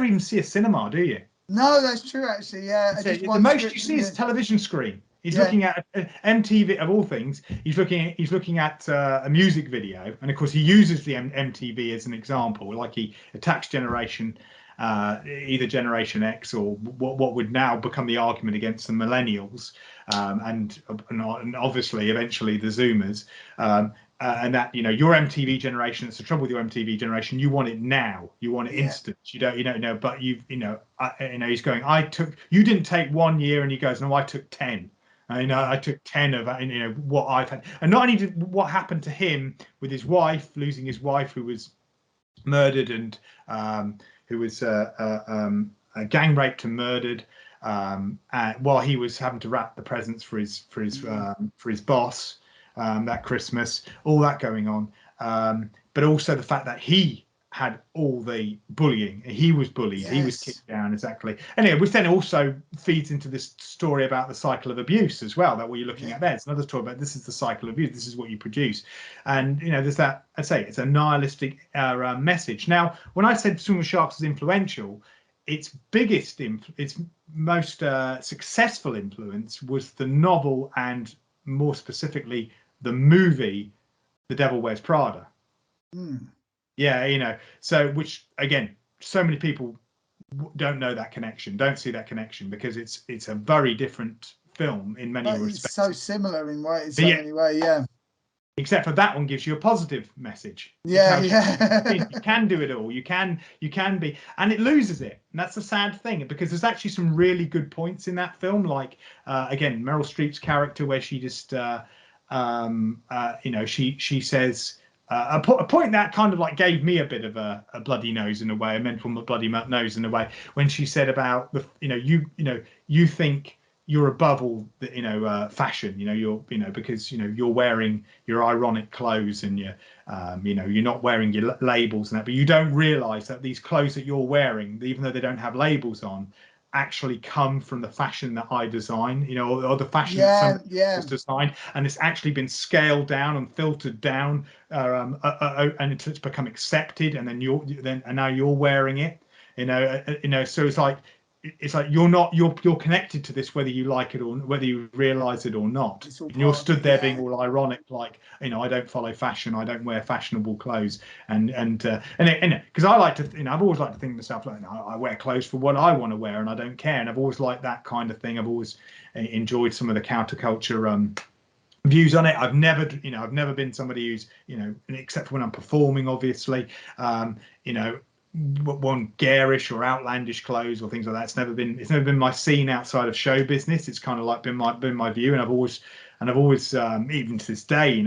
even see a cinema, do you? No, that's true, actually. Yeah. The most you see is a television screen. He's looking at MTV, of all things. He's looking at a music video, and of course he uses the MTV as an example. Like he attacks either Generation X or what would now become the argument against the millennials, and obviously eventually the Zoomers. And that your MTV generation. It's the trouble with your MTV generation. You want it now. You want it instant. You don't know. But he's going. You didn't take 1 year, and he goes, no, I took 10. I took 10 of what I've had, and not only did what happened to him with his wife, losing his wife who was murdered and who was gang raped and murdered while he was having to wrap the presents for his boss that Christmas, all that going on, but also the fact that he had all the bullying. He was bullied. He was kicked down. Exactly. Anyway, which then also feeds into this story about the cycle of abuse as well. That what you're looking at there. It's another story about this is the cycle of abuse. This is what you produce, and there's that. I say it's a nihilistic message. Now, when I said Swim with Sharks is influential, its most successful influence was the novel, and more specifically, the movie, The Devil Wears Prada. So which again, so many people don't know that connection, don't see that connection, because it's a very different film in many respects. It's so similar in many ways, except for that one gives you a positive message. You can do it all. You can be, and it loses it, and that's the sad thing, because there's actually some really good points in that film, like again, Meryl Streep's character, where she just she says a point that kind of like gave me a bit of a bloody nose in a way, a mental bloody nose in a way, when she said about the you think you're above all the fashion, because you're wearing your ironic clothes, and you're not wearing your labels and that, but you don't realize that these clothes that you're wearing, even though they don't have labels on, actually come from the fashion that I design, or the fashion that somebody else has designed, and it's actually been scaled down and filtered down, and it's become accepted, and then now you're wearing it, so it's like you're connected to this, whether you like it or whether you realize it or not. And you're stood there being all ironic, like, I don't follow fashion, I don't wear fashionable clothes, and because I like to, I've always liked to think of myself like, I wear clothes for what I want to wear, and I don't care, and I've always liked that kind of thing. I've always enjoyed some of the counterculture views on it. I've never been somebody who's, except when I'm performing, obviously, one garish or outlandish clothes or things like that. It's never been my scene outside of show business. It's kind of like been my view, and I've always even to this day,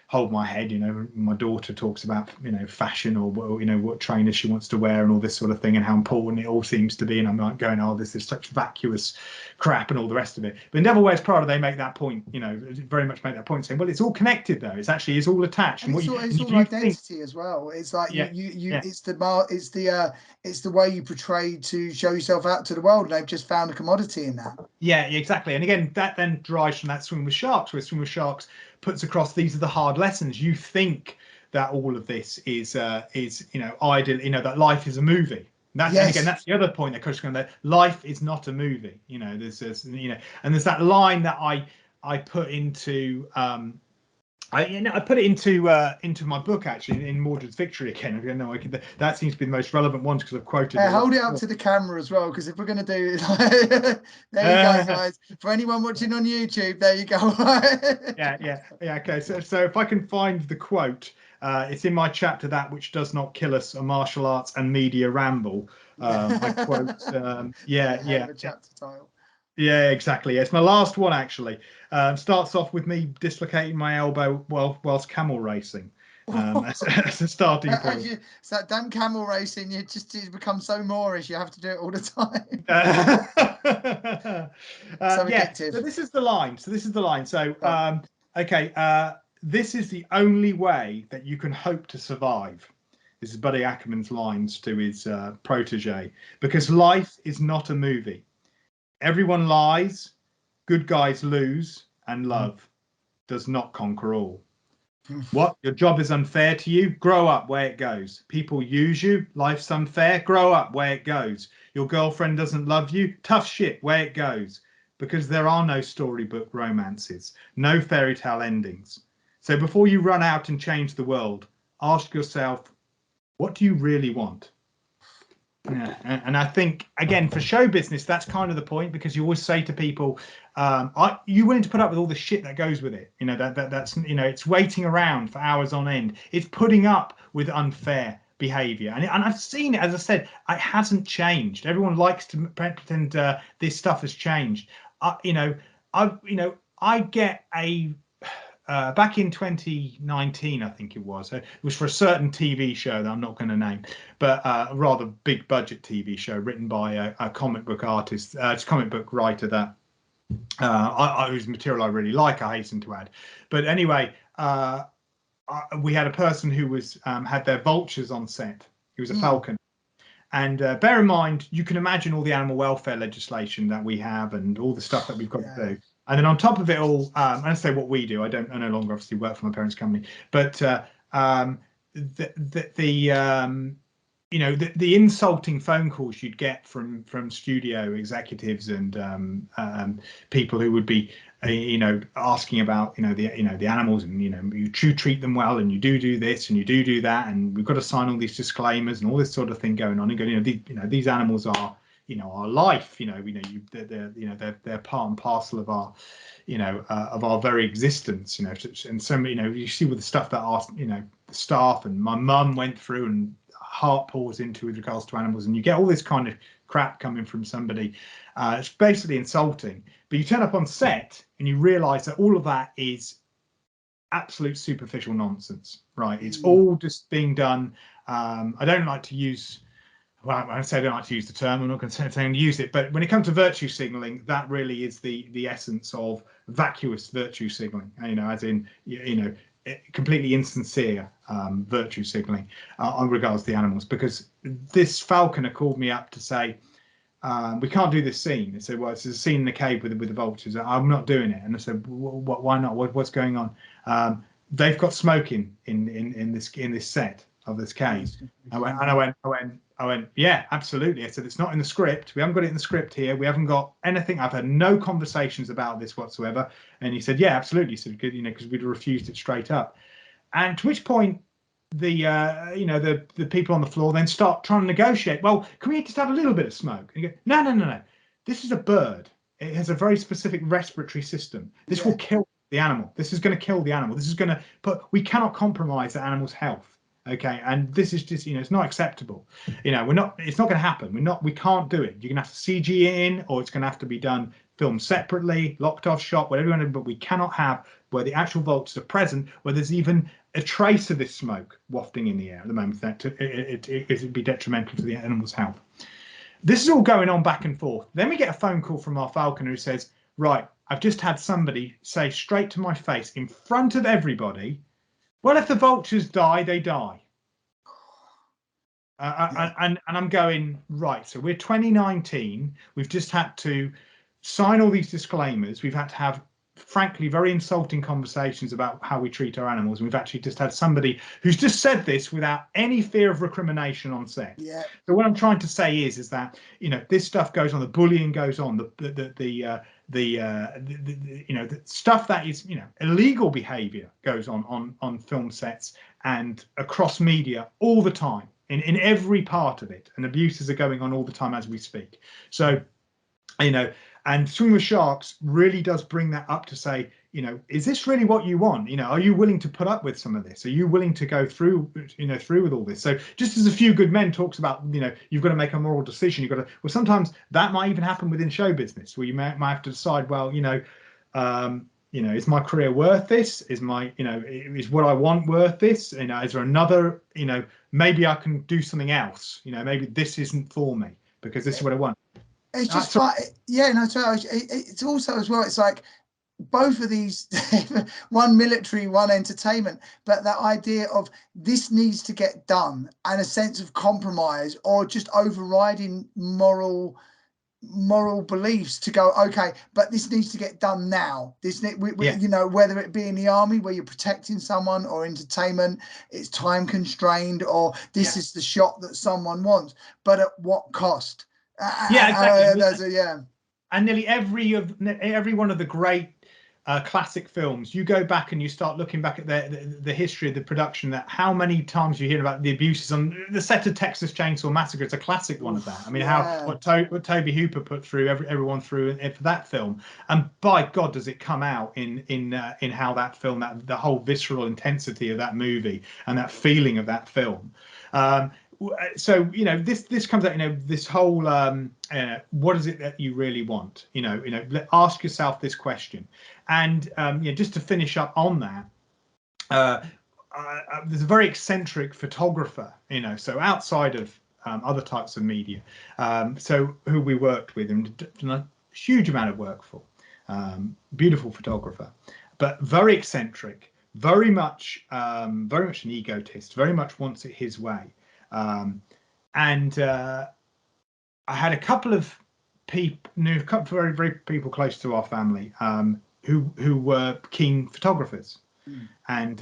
hold my head. You know, my daughter talks about, you know, fashion or, you know, what trainers she wants to wear and all this sort of thing and how important it all seems to be. And I'm like going, oh, this is such vacuous crap and all the rest of it. But in Devil Wears Prada, they make that point, you know, very much make that point, saying, well, it's all connected though. It's actually all attached. And it's all identity as well. It's like it's the way you portray to show yourself out to the world. They've just found a commodity in that. Yeah, exactly. And again, that then derives from that Swim with Sharks, where Swim with Sharks puts across, these are the hard lessons. You think that all of this is you know, ideal, you know, that life is a movie. And again, that's the other point that Coach going that life is not a movie. You know, there's you know, and there's that line that I put into I put it into my book actually, in Mordred's Victory again. I know that seems to be the most relevant one because I've quoted. Hold it up to the camera as well, because if we're going to do it, there you go, guys. For anyone watching on YouTube, there you go. yeah. Okay, so if I can find the quote, it's in my chapter, That Which Does Not Kill Us: A Martial Arts and Media Ramble. I quote, The chapter title. Yeah, exactly. Yeah, it's my last one actually. Starts off with me dislocating my elbow whilst camel racing. As a starting point. It's that damn camel racing. You become so Moorish. You have to do it all the time. So addictive. So this is the line. So okay. This is the only way that you can hope to survive. This is Buddy Ackerman's lines to his protege, because life is not a movie. Everyone lies, good guys lose, and love does not conquer all. What? Your job is unfair to you? Grow up where it goes. People use you. Life's unfair. Grow up where it goes. Your girlfriend doesn't love you? Tough shit where it goes. Because there are no storybook romances, no fairy tale endings. So before you run out and change the world, ask yourself, what do you really want? Yeah, and I think, again, for show business, that's kind of the point, because you always say to people, you willing to put up with all the shit that goes with it? You know, that's, you know, it's waiting around for hours on end. It's putting up with unfair behavior. And I've seen it, as I said, it hasn't changed. Everyone likes to pretend this stuff has changed. I get a... back in 2019, I think it was for a certain TV show that I'm not going to name, but a rather big budget TV show written by a comic book artist, comic book writer that whose material I really like, I hasten to add. But anyway, we had a person who was had their vultures on set. He was a falcon. And bear in mind, you can imagine all the animal welfare legislation that we have and all the stuff that we've got to do. And then on top of it all, I say what we do. I no longer obviously work for my parents' company, but the insulting phone calls you'd get from studio executives and people who would be asking about the animals, and you treat them well, and you do this and you do that, and we've got to sign all these disclaimers and all this sort of thing going on, and these animals are our life, they're part and parcel of our of our very existence, and so you see with the stuff that our the staff and my mum went through and heart pours into with regards to animals, and you get all this kind of crap coming from somebody. It's basically insulting, but you turn up on set and you realize that all of that is absolute superficial nonsense, right? It's all just being done. I don't like to use, well, I say I don't like to use the term, I'm not going to say I'm use it, but when it comes to virtue signaling, that really is the essence of vacuous virtue signaling, as in, completely insincere virtue signaling on regards to the animals. Because this falconer called me up to say, we can't do this scene. They said, well, it's a scene in the cave with the vultures. I'm not doing it. And I said, why not? What's going on? They've got smoking in this set of this cave. I went, yeah, absolutely. I said, it's not in the script. We haven't got it in the script here. We haven't got anything. I've had no conversations about this whatsoever. And he said, yeah, absolutely. He said, because we'd refused it straight up. And to which point the people on the floor then start trying to negotiate. Well, can we just have a little bit of smoke? And you go, no. This is a bird. It has a very specific respiratory system. This will kill the animal. This is going to kill the animal. This is going to we cannot compromise the animal's health. Okay, and this is just it's not acceptable. It's not going to happen. We can't do it. You're going to have to CG it in, or it's going to have to be done filmed separately, locked off shot, whatever you want, but we cannot have where the actual vultures are present, where there's even a trace of this smoke wafting in the air at the moment. That it would be detrimental to the animal's health. This is all going on back and forth. Then we get a phone call from our falconer who says, right, I've just had somebody say straight to my face in front of everybody, well, if the vultures die, they die. And I'm going, right, so we're 2019. We've just had to sign all these disclaimers. We've had to have, frankly, very insulting conversations about how we treat our animals. And we've actually just had somebody who's just said this without any fear of recrimination on set. Yeah. So what I'm trying to say is that, you know, this stuff goes on, the bullying goes on, the stuff that is, you know, illegal behavior goes on film sets and across media all the time, in every part of it, and abuses are going on all the time as we speak. So, you know, and Swim with Sharks really does bring that up to say, you know, is this really what you want? You know, are you willing to put up with some of this? Are you willing to go through, you know, through with all this? So just as A Few Good Men talks about, you know, you've got to make a moral decision. You've got to, well, sometimes that might even happen within show business, where you might have to decide, well, you know, is my career worth this? Is my, you know, is what I want worth this? You know, is there another, you know, maybe I can do something else. You know, maybe this isn't for me because this is what I want. It's just like, yeah, no, it's also as well, it's like both of these, one military, one entertainment, but that idea of this needs to get done and a sense of compromise or just overriding moral beliefs to go, okay, but this needs to get done now. You know, whether it be in the army where you're protecting someone, or entertainment, it's time constrained, or this is the shot that someone wants, but at what cost? Exactly. And nearly every one of the great classic films, you go back and you start looking back at the history of the production, that how many times you hear about the abuses on the set of Texas Chainsaw Massacre. It's a classic one of that. I mean, what Toby Hooper put through everyone through for that film, and by God, does it come out in how that film, that the whole visceral intensity of that movie and that feeling of that film. So, you know, this comes out, you know, this whole what is it that you really want? You know, ask yourself this question. And just to finish up on that, there's a very eccentric photographer, you know, so outside of other types of media, so who we worked with and done a huge amount of work for. Beautiful photographer, but very eccentric, very much an egotist, very much wants it his way. And I had a couple of very, very people close to our family who were keen photographers, and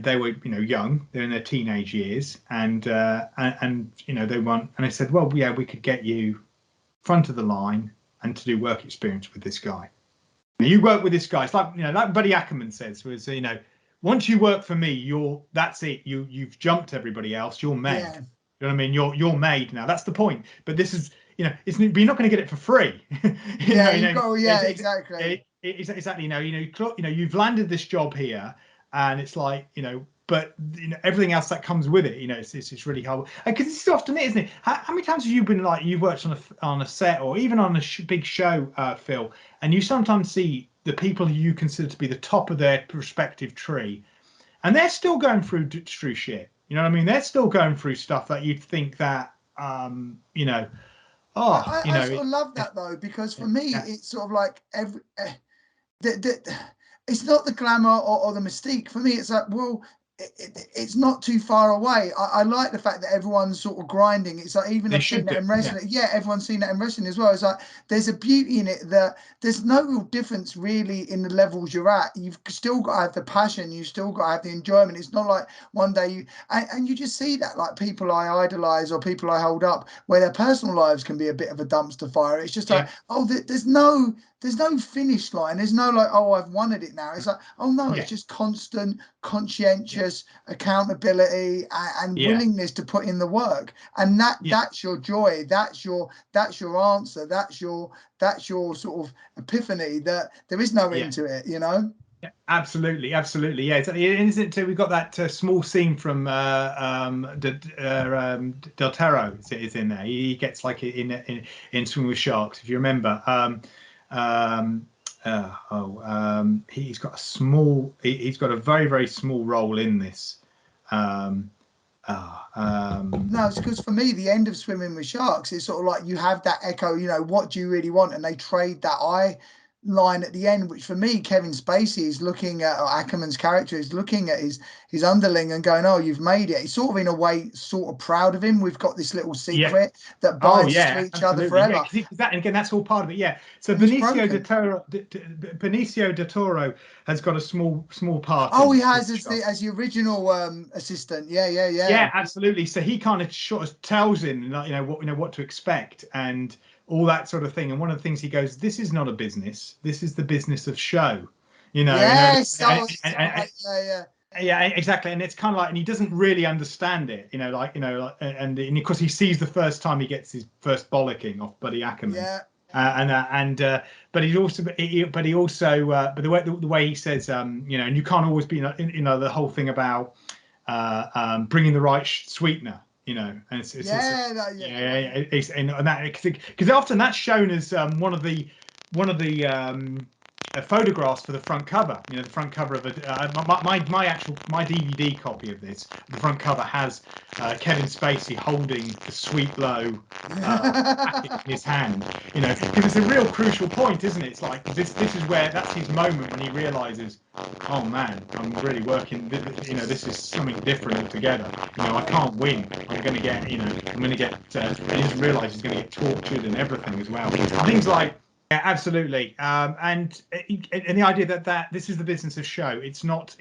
they were, you know, young, they're in their teenage years, and you know, they want, and I said, well, yeah, we could get you front of the line and to do work experience with this guy. Now, you work with this guy. It's like, you know, like Buddy Ackerman says, was, you know, once you work for me, that's it. You've jumped everybody else. You're made. Yeah. You know what I mean? You're made now. That's the point. But this is, you know, you're not going to get it for free. Exactly. Exactly. You know, you've landed this job here, and it's like, you know, but you know, everything else that comes with it, you know, it's really hard. Because it's often it, isn't it? How many times have you been, like, you've worked on a set or even on a big show, Phil, and you sometimes see the people who you consider to be the top of their respective tree, and they're still going through shit. You know what I mean? They're still going through stuff that you'd think that, you know, I sort of love that though, because for me, it's sort of like it's not the glamour or the mystique. For me, it's like, well, it's not too far away. I like the fact that everyone's sort of grinding. It's like, even I've seen that in wrestling. Yeah, everyone's seen that in wrestling as well. It's like there's a beauty in it that there's no real difference really in the levels you're at. You've still got to have the passion. You've still got to have the enjoyment. It's not like one day and you just see that, like, people I idolize or people I hold up, where their personal lives can be a bit of a dumpster fire. It's just like, there's no finish line. There's no like, oh, I've wanted it now. It's like, oh no, it's just constant, conscientious accountability and willingness to put in the work. And that's your joy. That's your answer. That's your sort of epiphany, that there is no end to it, you know? Yeah, absolutely, absolutely. Yeah, isn't it? We've got that small scene from Del Toro is in there. He gets like in Swim with Sharks, if you remember. Um, he's got a small. He's got a very very small role in this. Um, No, it's because for me, the end of Swimming with Sharks is sort of like you have that echo, what do you really want? And they trade that eye line at the end, which for me, Kevin Spacey is looking at, or Ackerman's character is looking at his underling and going, oh, you've made it. He's sort of in a way, sort of proud of him. We've got this little yeah. secret that Oh binds us to yeah, each other absolutely. Yeah, forever. because that, and again, that's all part of it. Yeah. So And he's Benicio broken. Benicio del Toro has got a small part Oh, in he this has shot. as the original assistant. Yeah, yeah, yeah. Yeah, absolutely. So he kind of sort of tells him, like, what to expect and all that sort of thing. And one of the things he goes, "This is not a business. This is the business of show." Yes. Oh, yeah, yeah. Yeah, exactly. And it's kind of like, and he doesn't and of course he sees the first time he gets his first bollocking off Buddy Ackerman. Yeah. But the way he says, and you can't always be, the whole thing about bringing the right sweetener, and Yeah, yeah. and that, because often that's shown as one of the photographs for the front cover. The front cover of my DVD copy of this. The front cover has Kevin Spacey holding the sweet low packet in his hand. Because it's a real crucial point, isn't it? It's like this is where that's his moment when he realizes, oh man, I'm really working. This is something different altogether. I can't win. I'm going to get. I'm going to get. And he doesn't realize he's going to get tortured and everything as well. Things like. Yeah, absolutely. And the idea that this is the business of show. It's not.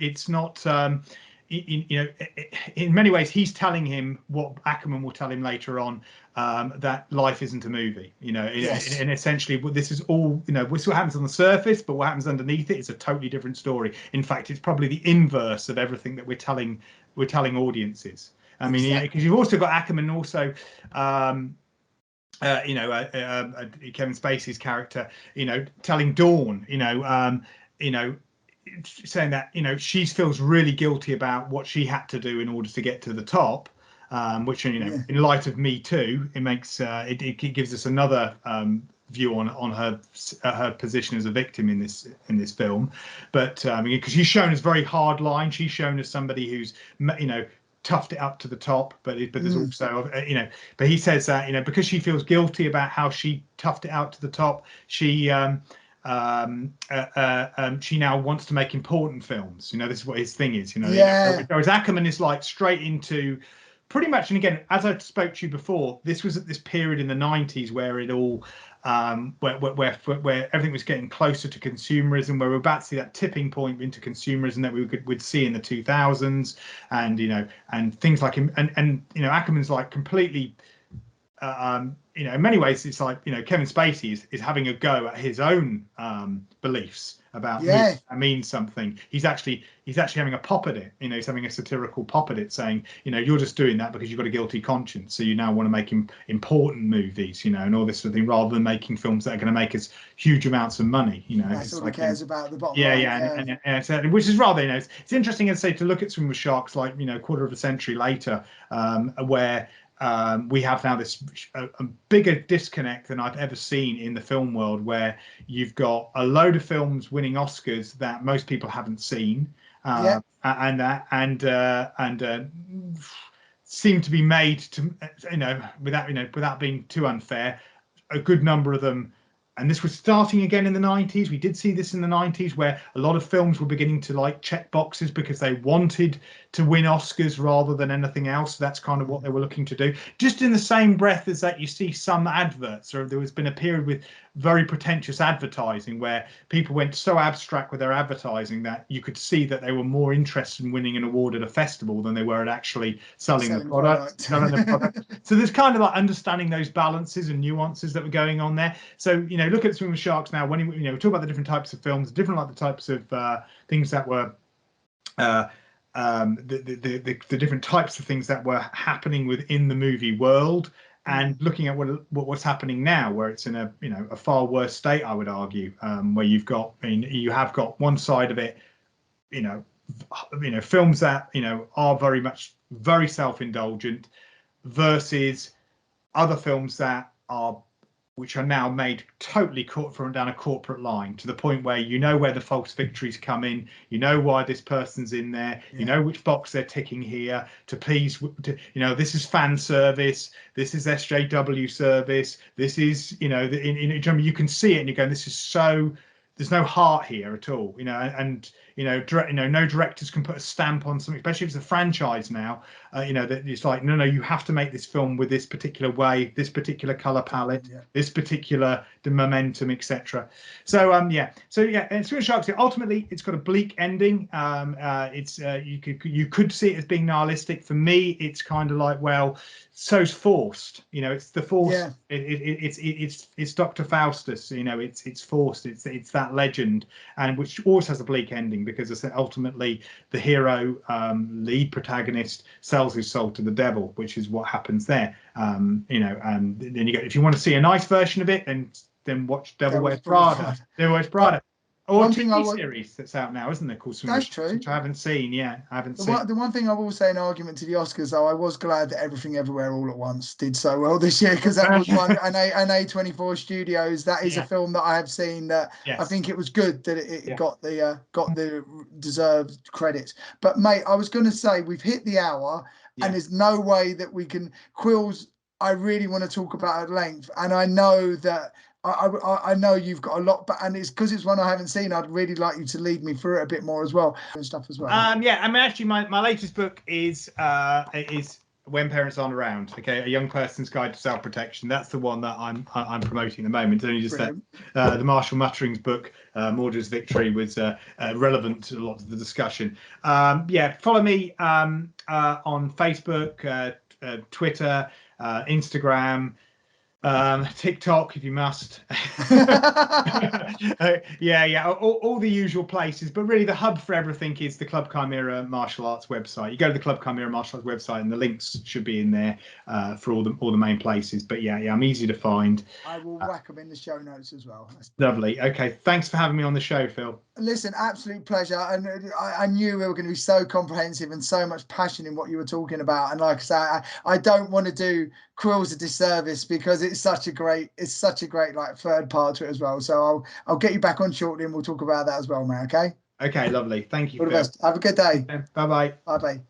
In many ways, he's telling him what Ackerman will tell him later on, that life isn't a movie. Yes. And essentially, this is all. This is what happens on the surface, but what happens underneath it is a totally different story. In fact, it's probably the inverse of everything that we're telling audiences. I mean, Exactly. because you've also got Ackerman also. Kevin Spacey's character, telling Dawn, saying that she feels really guilty about what she had to do in order to get to the top, which Yeah. in light of Me Too, it makes it gives us another view on her position as a victim in this film. But because she's shown as very hard line, she's shown as somebody who's toughed it up to the top, but there's also but he says that because she feels guilty about how she toughed it out to the top, she she now wants to make important films. This is what his thing is. Yeah. Whereas Ackerman is like straight into pretty much. And again, as I spoke to you before, this was at this period in the 90s where it all where everything was getting closer to consumerism, where we're about to see that tipping point into consumerism that we'd see in the 2000s, and and things like him, and Ackerman's like completely. In many ways, it's like Kevin Spacey is having a go at his own beliefs about movies that mean something. He's actually having a pop at it. He's having a satirical pop at it, saying, you're just doing that because you've got a guilty conscience, so you now want to make important movies, and all this sort of thing, rather than making films that are going to make us huge amounts of money. That's all he cares about, the bottom line. Yeah, and which is rather, it's interesting, as say, to look at Swim with Sharks, like a quarter of a century later, where we have now this a bigger disconnect than I've ever seen in the film world, where you've got a load of films winning Oscars that most people haven't seen, and seem to be made to, without being too unfair, a good number of them. And this was starting again in the 90s. We did see this in the 90s, where a lot of films were beginning to like check boxes because they wanted to win Oscars rather than anything else. That's kind of what they were looking to do. Just in the same breath as that, you see some adverts, or there has been a period with very pretentious advertising where people went so abstract with their advertising that you could see that they were more interested in winning an award at a festival than they were at actually selling the product. So there's kind of like understanding those balances and nuances that were going on there. So look at Swim with Sharks now. When we talk about the different types of films, different like the types of things that were the different types of things that were happening within the movie world, And looking at what's happening now, where it's in a a far worse state, I would argue, where you have got one side of it, films that are very self-indulgent, versus other films that are which are now made totally from down a corporate line, to the point where where the false victories come in, why this person's in there, which box they're ticking here to please, this is fan service, this is SJW service, this is, you can see it and you're going, this is so, there's no heart here at all, and no directors can put a stamp on something, especially if it's a franchise now. That it's like, no, you have to make this film with this particular way, this particular color palette, this particular momentum, etc. So it's Swedish Sharks. Ultimately, it's got a bleak ending. It's you could see it as being nihilistic. For me, it's kind of like, well, so's forced. It's the force. Yeah. It's Dr. Faustus. It's forced. It's that legend, and which always has a bleak ending, because ultimately the hero, lead protagonist, sells his soul to the devil, which is what happens there. And then you go, if you want to see a nice version of it, then watch Devil Wears Prada. Devil Wears Prada. Or a TV series that's out now, isn't there, called Swedish That's true. Which I haven't seen. Yeah, I haven't seen. The one thing I will say in argument to the Oscars, though, I was glad that Everything Everywhere All at Once did so well this year, because that was one, and A24 Studios. That is a film that I have seen that I think it was good that it got the deserved credits. But mate, I was going to say, we've hit the hour, and there's no way that we can. Quills, I really want to talk about at length, and I know that. I know you've got a lot, and it's because it's one I haven't seen. I'd really like you to lead me through it a bit more as well, and stuff as well. Actually, my latest book is When Parents Aren't Around. Okay, A Young Person's Guide to Self-Protection. That's the one that I'm promoting at the moment. It's only just that the Marshall Muttering's book, Mordred's Victory, was relevant to a lot of the discussion. Follow me on Facebook, Twitter, Instagram. TikTok, if you must. All the usual places, but really the hub for everything is the Club Chimera Martial Arts website. You go to the Club Chimera Martial Arts website, and the links should be in there for all the main places. But I'm easy to find. I will whack them in the show notes as well. Lovely. Okay, thanks for having me on the show, Phil. Listen, absolute pleasure, and I knew we were going to be so comprehensive and so much passion in what you were talking about. And like I say, I don't want to do Quills a disservice, because it's such a great like third part to it as well. So I'll get you back on shortly, and we'll talk about that as well, man. Okay. Okay, lovely. Thank you. All the best. Have a good day. Bye bye. Bye bye.